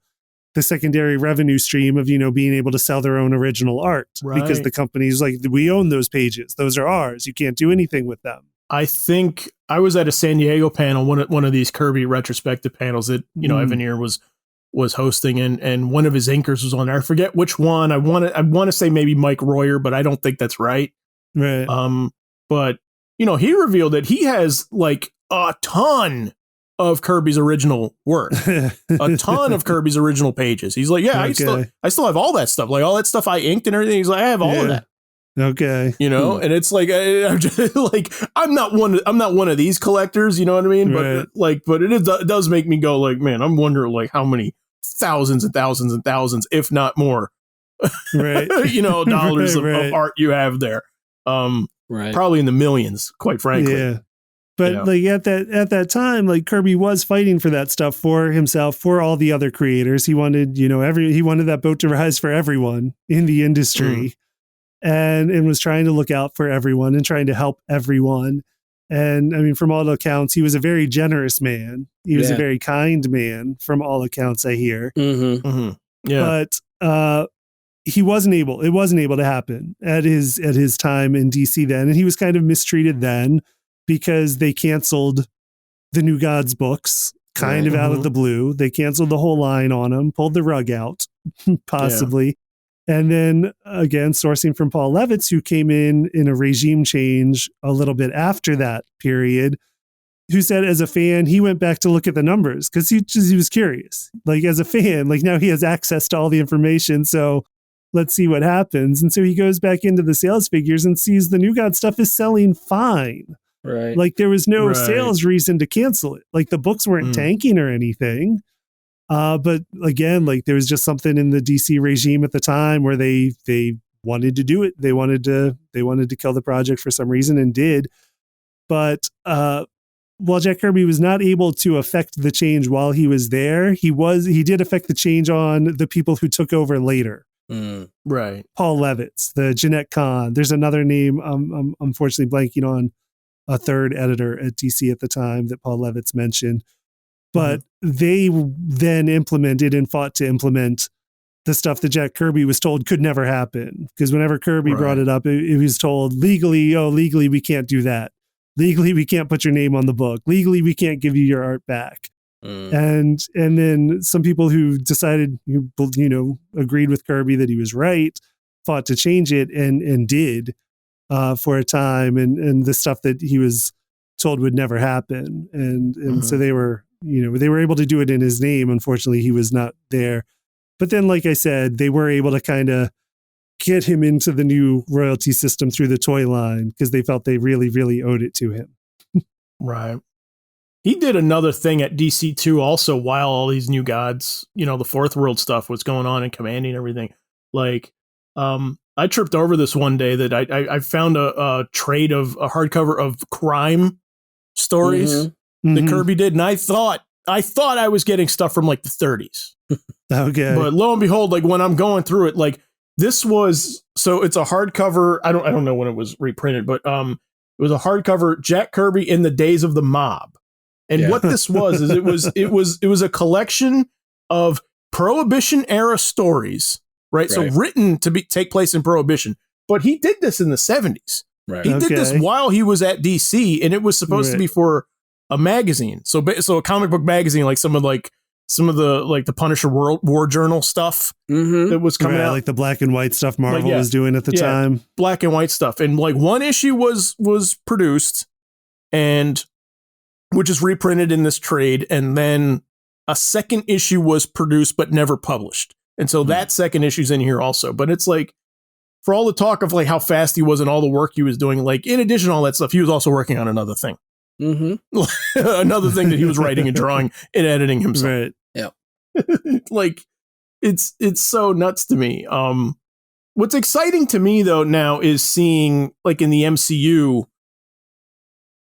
secondary revenue stream of, being able to sell their own original art because the company's like, we own those pages. Those are ours. You can't do anything with them. I think I was at a San Diego panel, one of these Kirby retrospective panels that, Evan Ear was hosting and one of his inkers was on there. I forget which one. I want to say maybe Mike Royer, but I don't think that's right. Right. But he revealed that he has like a ton of Kirby's original work, a ton of Kirby's original pages. He's like, I still have all that stuff, like all that stuff I inked and everything. He's like, I have all of that. Okay. And it's like, I'm just like, I'm not one of these collectors, you know what I mean? Right. But it does make me go like, man, I'm wondering like how many thousands and thousands and thousands, if not more, dollars of art you have there. Probably in the millions, quite frankly. Yeah. But like at that time, like Kirby was fighting for that stuff for himself, for all the other creators. He wanted, he wanted that boat to rise for everyone in the industry, and was trying to look out for everyone and trying to help everyone. And I mean, from all accounts, he was a very generous man. He was a very kind man, from all accounts I hear. Yeah. But it wasn't able to happen at his time in DC then. And he was kind of mistreated then because they canceled the New Gods books kind of out of the blue. They canceled the whole line on him, pulled the rug out, possibly. Yeah. And then again, sourcing from Paul Levitz, who came in a regime change a little bit after that period, who said as a fan, he went back to look at the numbers because he was curious. Like as a fan, like now he has access to all the information. So let's see what happens. And so he goes back into the sales figures and sees the New God stuff is selling fine. Right. Like there was no sales reason to cancel it. Like the books weren't tanking or anything. But again, like there was just something in the DC regime at the time where they wanted to do it. They wanted to kill the project for some reason and did. But while Jack Kirby was not able to affect the change while he was there, he did affect the change on the people who took over later. Right. Paul Levitz, the Jeanette Kahn. There's another name I'm unfortunately blanking on, a third editor at DC at the time that Paul Levitz mentioned. But they then implemented and fought to implement the stuff that Jack Kirby was told could never happen. Because whenever Kirby brought it up, it was told legally, we can't do that. Legally, we can't put your name on the book. Legally, we can't give you your art back. And then some people who decided, agreed with Kirby that he was right, fought to change it and did for a time. And the stuff that he was told would never happen. And so they were able to do it in his name. Unfortunately, he was not there. But then, like I said, they were able to kind of get him into the new royalty system through the toy line because they felt they really, really owed it to him. Right. He did another thing at DC too, also, while all these New Gods, the Fourth World stuff was going on and commanding everything. Like, I tripped over this one day that I found a trade of a hardcover of crime stories that Kirby did, and I thought I was getting stuff from like the 30s. Okay. But lo and behold, like when I'm going through it, like this was, so it's a hardcover. I don't know when it was reprinted, but it was a hardcover Jack Kirby in the Days of the Mob. And what this was is it was a collection of Prohibition era stories, right? So written to take place in Prohibition, but he did this in the 70s. Right. He did this while he was at DC, and it was supposed to be for a magazine. So a comic book magazine, like some of the Punisher War Journal stuff that was coming out, like the black and white stuff Marvel was doing at the time. Black and white stuff, and like one issue was produced, and which is reprinted in this trade, and then a second issue was produced but never published, and so that second issue's in here also. But it's like, for all the talk of like how fast he was and all the work he was doing, like in addition to all that stuff, he was also working on another thing. Another thing that he was writing and drawing and editing himself. Right. Yeah. Like it's so nuts to me. What's exciting to me though now is seeing like in the MCU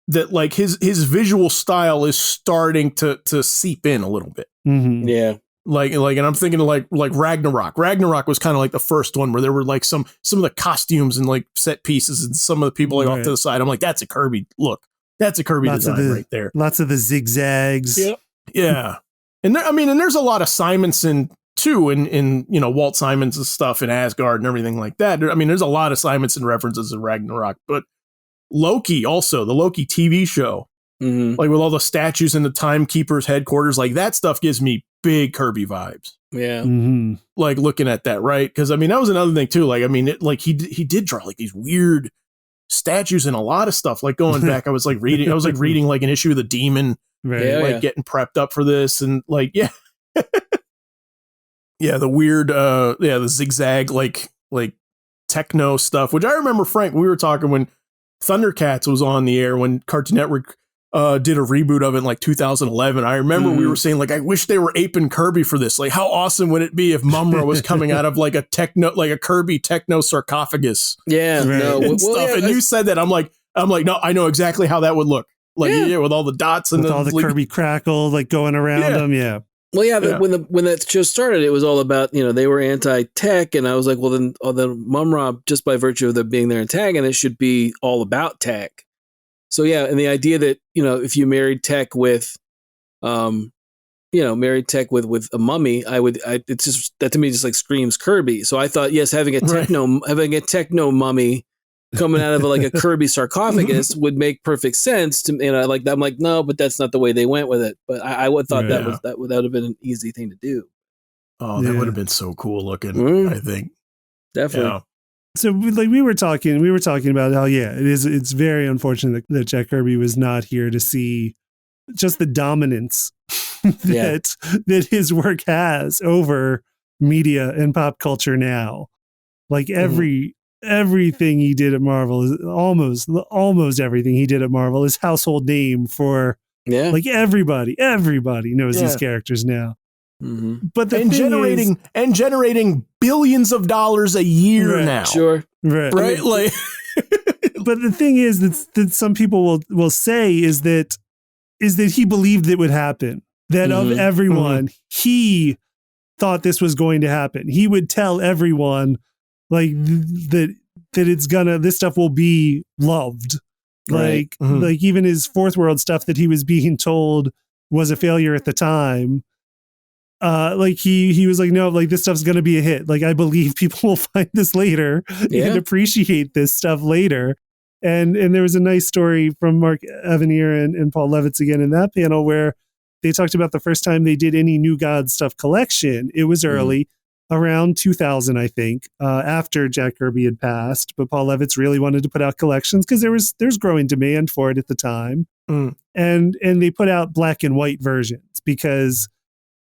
that like his visual style is starting to seep in a little bit. Yeah. Like, and I'm thinking of like Ragnarok. Ragnarok was kind of like the first one where there were like some of the costumes and like set pieces and some of the people like off to the side. I'm like, that's a Kirby look. That's a Kirby design right there. Lots of the zigzags. Yeah. And there's a lot of Simonson too in Walt Simon's stuff in Asgard and everything like that. I mean, there's a lot of Simonson references in Ragnarok, but Loki also, the Loki TV show, like with all the statues in the Timekeeper's headquarters, like that stuff gives me big Kirby vibes. Yeah. Like looking at that, right? Because that was another thing too. Like, he did draw like these weird statues and a lot of stuff. Like going back, I was reading like an issue of the Demon, getting prepped up for this, and like the weird the zigzag like techno stuff, which I remember, Frank, we were talking when Thundercats was on the air, when Cartoon Network did a reboot of it in like 2011. I remember we were saying like, I wish they were aping Kirby for this. Like, how awesome would it be if Mumra was coming out of like a Kirby techno sarcophagus? Yeah, and stuff. And you said that, I'm like, no, I know exactly how that would look. Like, with all the dots and with all the Kirby crackle like going around them. Yeah. Well, when that show started, it was all about, they were anti-tech, and I was like, well, then Mumra, just by virtue of them being their antagonist, should be all about tech. So and the idea that if you married tech with married tech with a mummy, it's just, that to me just like screams Kirby. So I thought, yes, having a techno mummy coming out of like a Kirby sarcophagus would make perfect sense to me. And I'm like, no, but that's not the way they went with it. But I would thought that would have been an easy thing to do. Oh, that would have been so cool looking. I think definitely. Yeah. So we were talking about how it's very unfortunate that Jack Kirby was not here to see just the dominance that his work has over media and pop culture now. Like everything he did at Marvel is almost everything he did at Marvel is household name for like everybody knows these characters now. Mm-hmm. But generating billions of dollars a year now. Sure. Right. Right. Like, but the thing is that some people will say is that he believed it would happen. That of everyone, he thought this was going to happen. He would tell everyone like that this stuff will be loved. Right. Like even his Fourth World stuff that he was being told was a failure at the time. Like he was like, no, like this stuff's going to be a hit. Like I believe people will find this later and appreciate this stuff later. And there was a nice story from Mark Evanier and Paul Levitz again in that panel where they talked about the first time they did any New God stuff collection. It was early, around 2000, I think, after Jack Kirby had passed. But Paul Levitz really wanted to put out collections because there's growing demand for it at the time. And they put out black and white versions because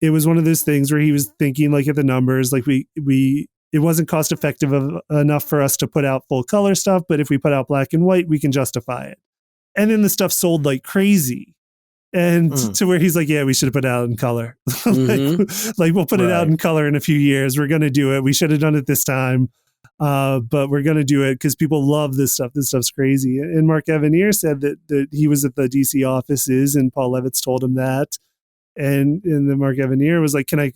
it was one of those things where he was thinking like at the numbers, like it wasn't cost effective enough for us to put out full color stuff, but if we put out black and white, we can justify it. And then the stuff sold like crazy. And to where he's like, yeah, we should have put it out in color. like we'll put it out in color in a few years. We're going to do it. We should have done it this time. But we're going to do it because people love this stuff. This stuff's crazy. And Mark Evanier said that he was at the DC offices and Paul Levitz told him that. And then Mark Evanier was like, can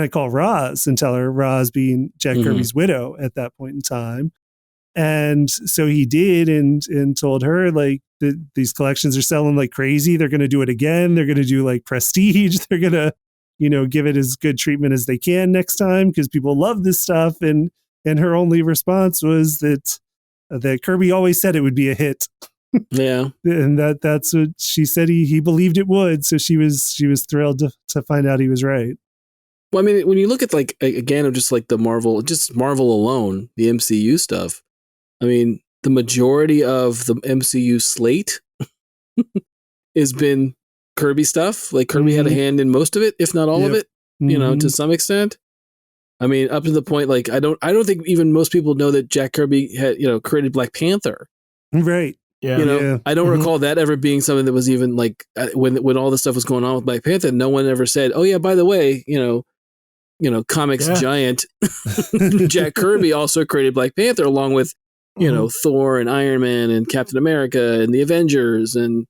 I call Roz and tell her, Roz being Jack Kirby's widow at that point in time. And so he did and told her like these collections are selling like crazy. They're going to do it again. They're going to do like prestige. They're going to, give it as good treatment as they can next time because people love this stuff. And her only response was that Kirby always said it would be a hit. Yeah. And that's what she said he believed it would. So she was thrilled to find out he was right. Well, I mean, when you look at like, again, of just like the Marvel alone, the MCU stuff, I mean, the majority of the MCU slate has been Kirby stuff. Like Kirby had a hand in most of it, if not all of it, to some extent. I mean, up to the point, like, I don't think even most people know that Jack Kirby had, created Black Panther. Right. Yeah. I don't recall that ever being something that was even like when all this stuff was going on with Black Panther, no one ever said, oh yeah, by the way, comics giant Jack Kirby also created Black Panther along with, Thor and Iron Man and Captain America and the Avengers and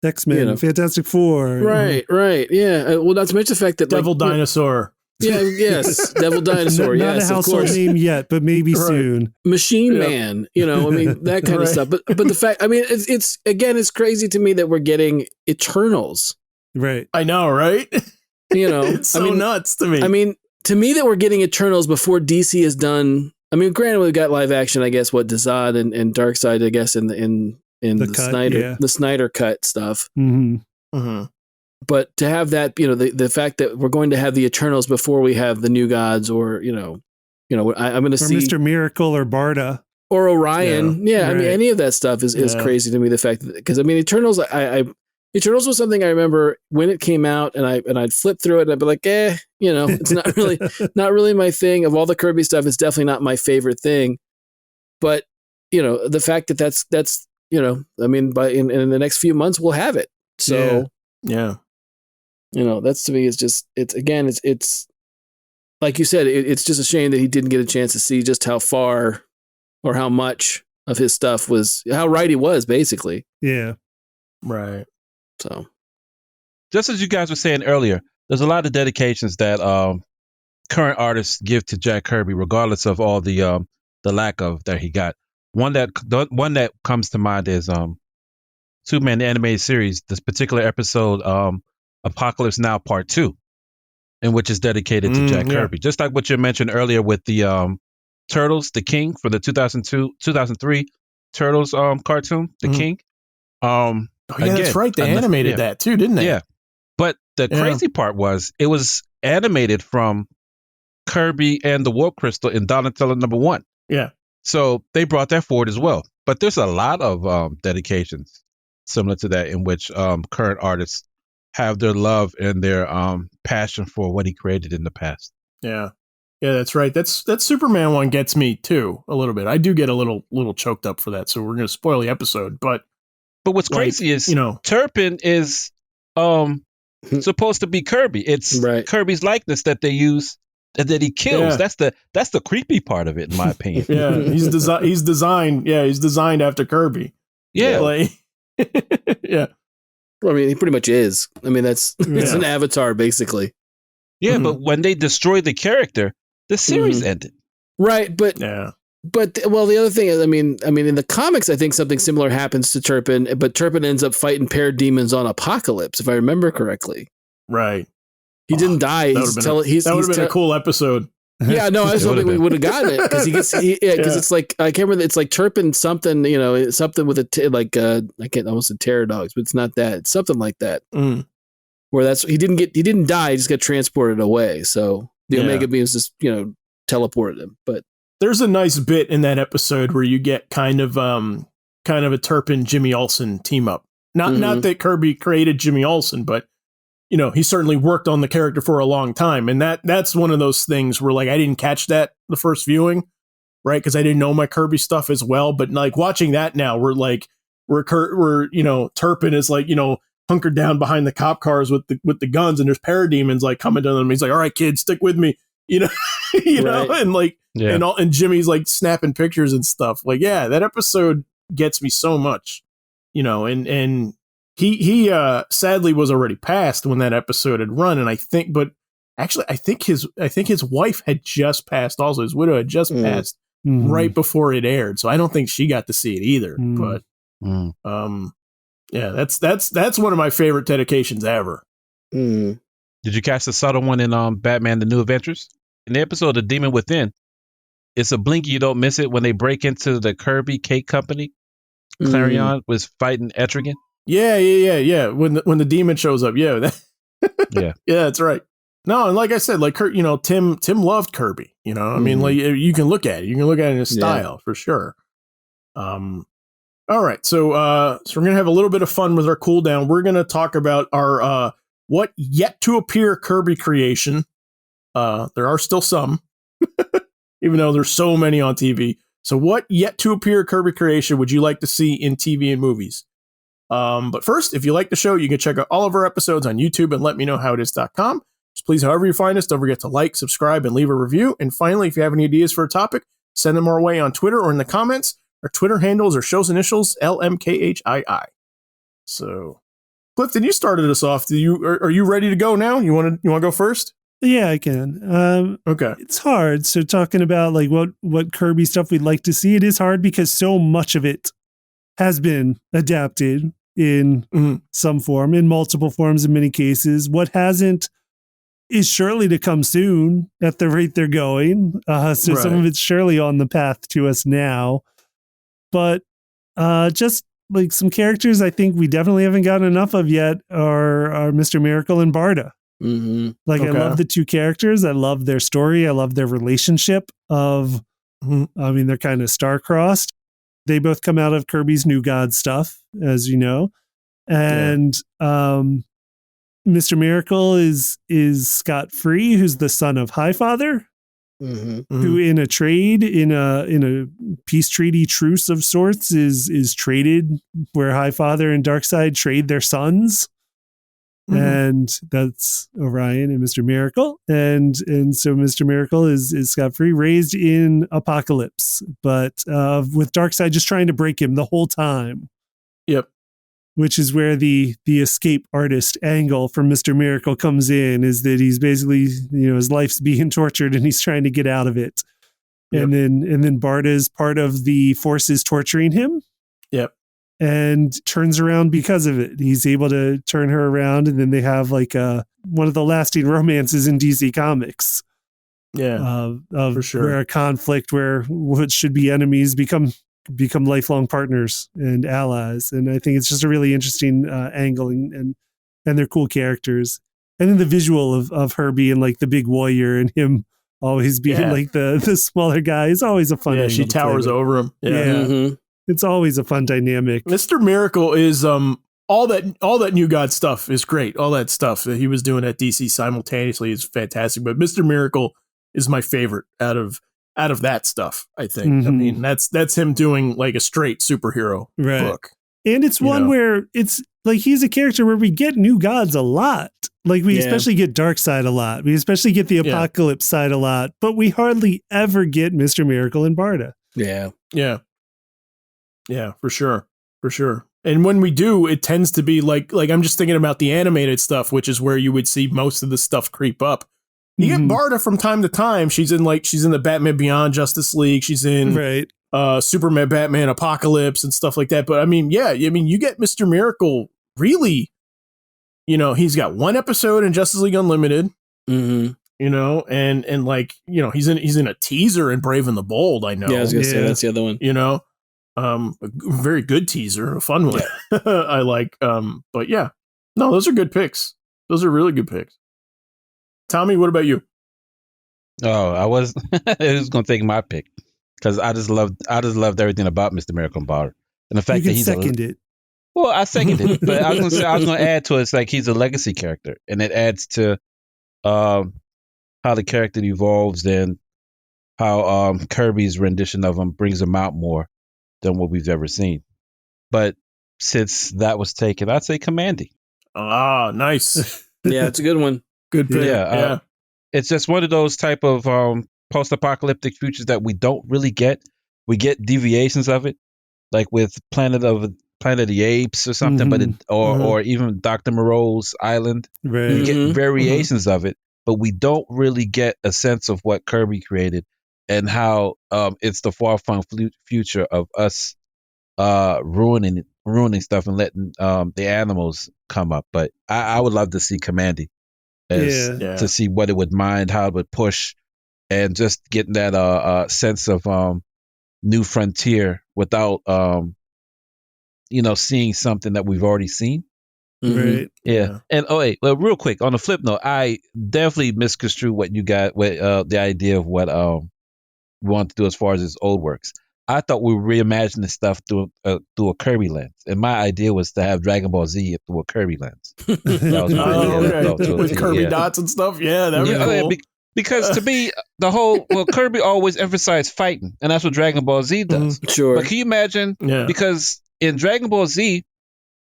X-Men, Fantastic Four. Right. Yeah. Well, not to mention the fact that Devil Dinosaur. Yeah, yes. Devil Dinosaur, not a household name yet, but maybe soon. Machine Man, I mean, that kind of stuff. But the fact, I mean, it's crazy to me that we're getting Eternals. Right. I know, right? It's so nuts to me. I mean, to me that we're getting Eternals before DC has done, I mean, granted we've got live action, I guess, Dazad and Darkseid, I guess, in the Snyder cut stuff. But to have that, the fact that we're going to have the Eternals before we have the New Gods, or I'm going to see Mr. Miracle or Barda or Orion. Yeah, right. I mean, any of that stuff is crazy to me. The fact that, because I mean, Eternals, Eternals was something I remember when it came out, and I'd flip through it and I'd be like, it's not really my thing. Of all the Kirby stuff, it's definitely not my favorite thing. But the fact that that's I mean, in the next few months we'll have it. So yeah. That's to me is just, it's like you said, it's just a shame that he didn't get a chance to see just how far or how much of his stuff was, how right he was, basically. Yeah. Right. So, just as you guys were saying earlier, there's a lot of dedications that current artists give to Jack Kirby, regardless of all the lack of that he got. One that comes to mind is Superman the animated series. This particular episode, Apocalypse Now Part 2. and which is dedicated to Jack Kirby. Just like what you mentioned earlier with the Turtles, the King for the 2003 Turtles cartoon, the King. That's right. They animated that too, didn't they? Yeah. But the crazy part was it was animated from Kirby and the Warp Crystal in Donatello #1. Yeah. So they brought that forward as well. But there's a lot of dedications similar to that in which current artists have their love and their passion for what he created in the past. Yeah. Yeah, that's right. That Superman one gets me too a little bit. I do get a little choked up for that, so we're going to spoil the episode. But what's crazy is, Turpin is supposed to be Kirby. It's Kirby's likeness that they use that he kills. Yeah. That's the creepy part of it, in my opinion. Yeah, he's designed. Yeah, he's designed after Kirby. Yeah, yeah. Well, I mean, he pretty much is. I mean, it's an avatar basically. Yeah, but when they destroyed the character, the series ended. Right, but well, the other thing is, I mean, in the comics, I think something similar happens to Turpin, but Turpin ends up fighting parademons on Apocalypse, if I remember correctly. Right. He didn't die. That would have been a cool episode. Yeah, no, I was hoping we would have gotten it because it's like I can't remember. It's like Turpin something, something with I can't almost say terror dogs, but it's not that. It's something like that. Where he didn't die. He just got transported away. So the Omega beams just teleported him. But there's a nice bit in that episode where you get kind of a Turpin Jimmy Olsen team up. Not that Kirby created Jimmy Olsen, but he certainly worked on the character for a long time. And that's one of those things where I didn't catch that the first viewing, right? Because I didn't know my Kirby stuff as well. But watching that now, we're Turpin is hunkered down behind the cop cars with the guns, and there's parademons coming to them. He's like, "All right, kids, stick with me," know, and Jimmy's snapping pictures and stuff. That episode gets me so much, and he sadly was already passed when that episode had run, and I think his wife had just passed also. His widow had just passed right before it aired, so I don't think she got to see it either. But yeah, that's one of my favorite dedications ever. Did you catch the subtle one in Batman: The New Adventures? In the episode "The Demon Within," it's a blink you don't miss it when they break into the Kirby Cake Company. Clarion was fighting Etrigan. Yeah. When the demon shows up, yeah, that's right. No, and like I said, Tim loved Kirby. I mean, you can look at it. You can look at it in his style for sure. All right, so we're gonna have a little bit of fun with our cooldown. We're gonna talk about our what yet to appear Kirby creation. There are still some, even though there's so many on TV. So, what yet to appear Kirby creation would you like to see in TV and movies? But first, if you like the show, you can check out all of our episodes on YouTube and letmeknowhowitis.com. Just please, however you find us, don't forget to like, subscribe, and leave a review. And finally, if you have any ideas for a topic, send them our way on Twitter or in the comments. Our Twitter handles are show's initials LMKHII. So, Clifton, you started us off. Are you ready to go now? You want to go first? Yeah, I can. Okay. It's hard. So talking about what Kirby stuff we'd like to see, it is hard because so much of it has been adapted in some form, in multiple forms in many cases. What hasn't is surely to come soon at the rate they're going. Some of it's surely on the path to us now. But just some characters I think we definitely haven't gotten enough of yet are Mr. Miracle and Barda. I love the two characters. I love their story. I love their relationship they're kind of star-crossed. They both come out of Kirby's New God stuff, as you know. And Mr. Miracle is Scott Free, who's the son of Highfather, who in a trade, in a peace treaty truce of sorts, is traded where Highfather and Darkseid trade their sons. And that's Orion and Mr. Miracle. And so Mr. Miracle is Scott Free, raised in Apocalypse, but with Darkseid just trying to break him the whole time. Yep. Which is where the escape artist angle from Mr. Miracle comes in, is that he's basically, his life's being tortured and he's trying to get out of it. Yep. And then Barda is part of the forces torturing him. Yep. And turns around because of it. He's able to turn her around, and then they have one of the lasting romances in DC Comics. Yeah, for sure. Where a conflict where what should be enemies become lifelong partners and allies. And I think it's just a really interesting angle, and they're cool characters. And then the visual of her being like the big warrior and him always being like the smaller guy is always a fun. Yeah, she towers over him. Yeah. It's always a fun dynamic. Mr. Miracle is all that New God stuff is great. All that stuff that he was doing at DC simultaneously is fantastic. But Mr. Miracle is my favorite out of that stuff, I think. Mm-hmm. I mean, that's him doing like a straight superhero book. And it's one where it's like he's a character where we get New Gods a lot. Like we especially get Darkseid a lot. We especially get the Apocalypse side a lot, but we hardly ever get Mr. Miracle and Barda. Yeah. Yeah. Yeah, for sure. For sure. And when we do, it tends to be like I'm just thinking about the animated stuff, which is where you would see most of the stuff creep up. You get Barda from time to time. She's in the Batman Beyond Justice League. She's in Superman, Batman, Apocalypse and stuff like that. But I mean, you get Mr. Miracle really, he's got one episode in Justice League Unlimited, and like, he's in a teaser in Brave and the Bold. I know. Yeah, I was going to say that's the other one. A very good teaser, a fun one. I like, but yeah, no, those are good picks. Those are really good picks. Tommy, what about you? Oh, I was going to take my pick because I just loved everything about Mr. Miracle and Barda, and the fact that he's seconded. Well, I seconded it, but I was going to add to it. It's like he's a legacy character, and it adds to how the character evolves and how Kirby's rendition of him brings him out more than what we've ever seen. But since that was taken, I'd say Commandy. Ah, nice. Yeah, it's a good one. Good pick. Yeah. It's just one of those type of post-apocalyptic futures that we don't really get. We get deviations of it, like with Planet of the Apes or something, but or even Dr. Moreau's Island. Right. We get variations of it, but we don't really get a sense of what Kirby created and how it's the far-flung future of us ruining stuff and letting the animals come up. But I would love to see Commandy. To see what it would mind, how it would push, and just getting that sense of new frontier without seeing something that we've already seen. Right. Yeah. And well, real quick on the flip note, I definitely misconstrued what you got with the idea of what we want to do as far as his old works. I thought we were reimagining stuff through a Kirby lens, and my idea was to have Dragon Ball Z through a Kirby lens. That was with Kirby dots and stuff. Yeah, that would be cool. Because to me, Kirby always emphasized fighting, and that's what Dragon Ball Z does. Sure. But can you imagine? Yeah. Because in Dragon Ball Z,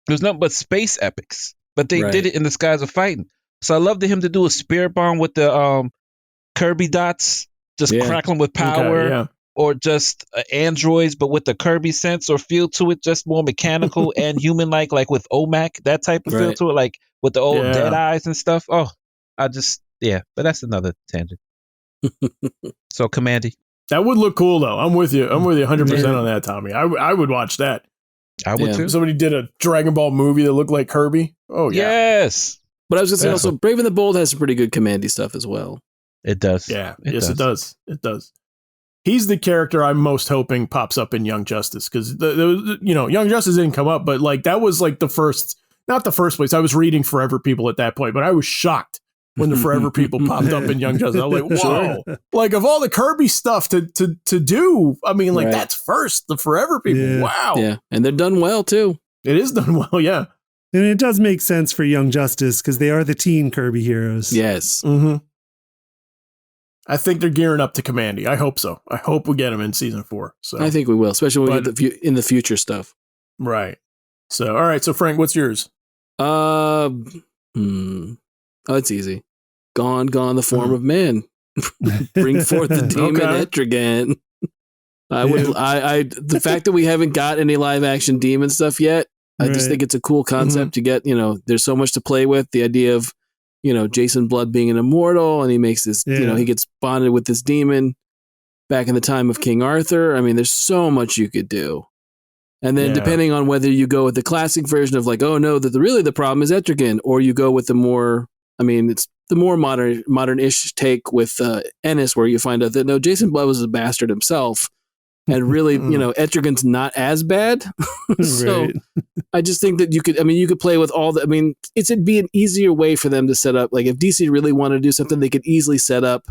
there's nothing but space epics, but they did it in the skies of fighting. So I love him to do a spirit bomb with the Kirby dots, just crackling with power. Okay, yeah. Or just androids, but with the Kirby sense or feel to it, just more mechanical and human-like, like with OMAC, that type of feel to it, like with the old dead eyes and stuff. Oh, but that's another tangent. So, Commandy. That would look cool, though. I'm with you 100% on that, Tommy. I would watch that. I would too. Somebody did a Dragon Ball movie that looked like Kirby. Oh, yeah. Yes. But I was going to say also, Brave and the Bold has some pretty good Commandy stuff as well. It does. Yeah. It does. It does. He's the character I'm most hoping pops up in Young Justice because Young Justice didn't come up, but like that was like not the first place. I was reading Forever People at that point, but I was shocked when the Forever People popped up in Young Justice. I was like, whoa! Like of all the Kirby stuff to do, I mean, like that's first the Forever People. Yeah. Wow, yeah, and they're done well too. It is done well, yeah. And it does make sense for Young Justice because they are the teen Kirby heroes. Yes. Mm-hmm. I think they're gearing up to Commandy. I hope so. I hope we get them in season 4. So I think we will, especially when we get in the future stuff. Right. So, all right. So, Frank, what's yours? Oh, it's easy. Gone, the form of man. Bring forth the demon Etrigan. The fact that we haven't got any live action demon stuff yet, I just think it's a cool concept to get. There's so much to play with. The idea of Jason Blood being an immortal, and he makes this, he gets bonded with this demon back in the time of King Arthur. I mean, there's so much you could do. And then depending on whether you go with the classic version of like, oh no, that really the problem is Etrigan, or you go with the more I mean, it's the more modern-ish take with Ennis, where you find out that no, Jason Blood was a bastard himself, and really, Etrigan's not as bad. So Right. I just think that you could play with all the. I mean, it'd be an easier way for them to set up. Like if DC really wanted to do something, they could easily set up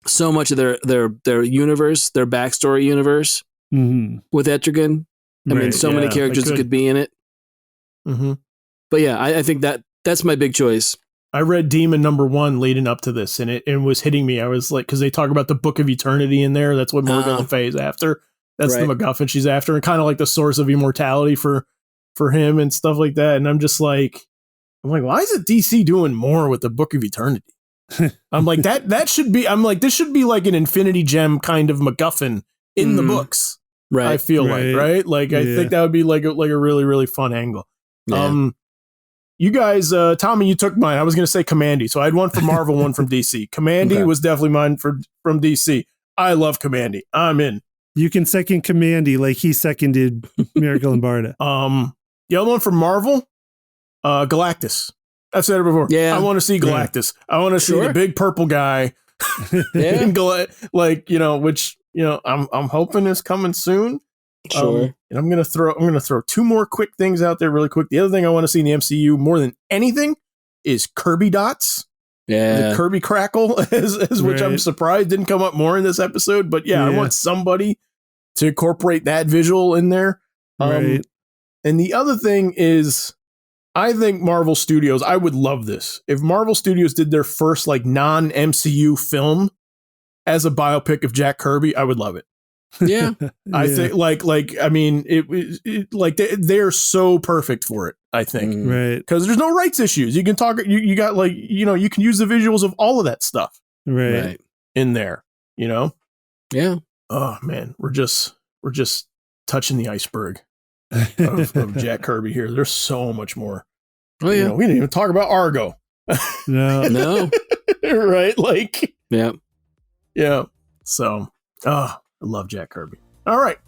so much of their universe, their backstory universe with Etrigan. I mean, so many characters that could be in it. Mm-hmm. But yeah, I think that's my big choice. I read Demon #1 leading up to this, and it was hitting me. I was like, because they talk about the Book of Eternity in there. That's what Morgan Le Fay is after. That's the MacGuffin she's after, and kind of like the source of immortality for him and stuff like that. And I'm like, why isn't DC doing more with the Book of Eternity? I'm like, that should be. I'm like, this should be like an Infinity Gem kind of MacGuffin in the books. Right. I feel like, right? Like, I think that would be like a really, really fun angle. Yeah. You guys, Tommy, you took mine. I was going to say Commandy. So I had one from Marvel, one from DC. Commandy was definitely mine from DC. I love Commandy. I'm in. You can second Commandy like he seconded Miracle and Barda. The other one from Marvel, Galactus. I've said it before. Yeah. I want to see Galactus. Yeah. I want to see the big purple guy. Which I'm hoping is coming soon. Sure. And I'm gonna throw two more quick things out there really quick. The other thing I want to see in the MCU more than anything is Kirby dots. Yeah. The Kirby crackle, as which I'm surprised didn't come up more in this episode. But I want somebody to incorporate that visual in there. And the other thing is, I think Marvel Studios, I would love this. If Marvel Studios did their first like non-MCU film as a biopic of Jack Kirby, I would love it. Yeah. I think they're so perfect for it, I think. Right. Because there's no rights issues. You can talk, you got you can use the visuals of all of that stuff. Right. In there, Yeah. Oh man, we're just touching the iceberg of Jack Kirby here. There's so much more. Oh yeah. We didn't even talk about Argo. No. Right? Like. Yeah. Yeah. So, I love Jack Kirby. All right.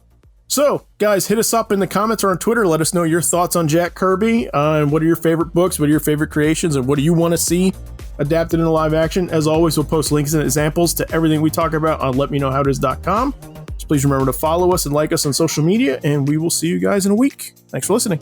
So, guys, hit us up in the comments or on Twitter. Let us know your thoughts on Jack Kirby. And what are your favorite books? What are your favorite creations? And what do you want to see adapted into live action? As always, we'll post links and examples to everything we talk about on letmeknowhowitis.com. So please remember to follow us and like us on social media. And we will see you guys in a week. Thanks for listening.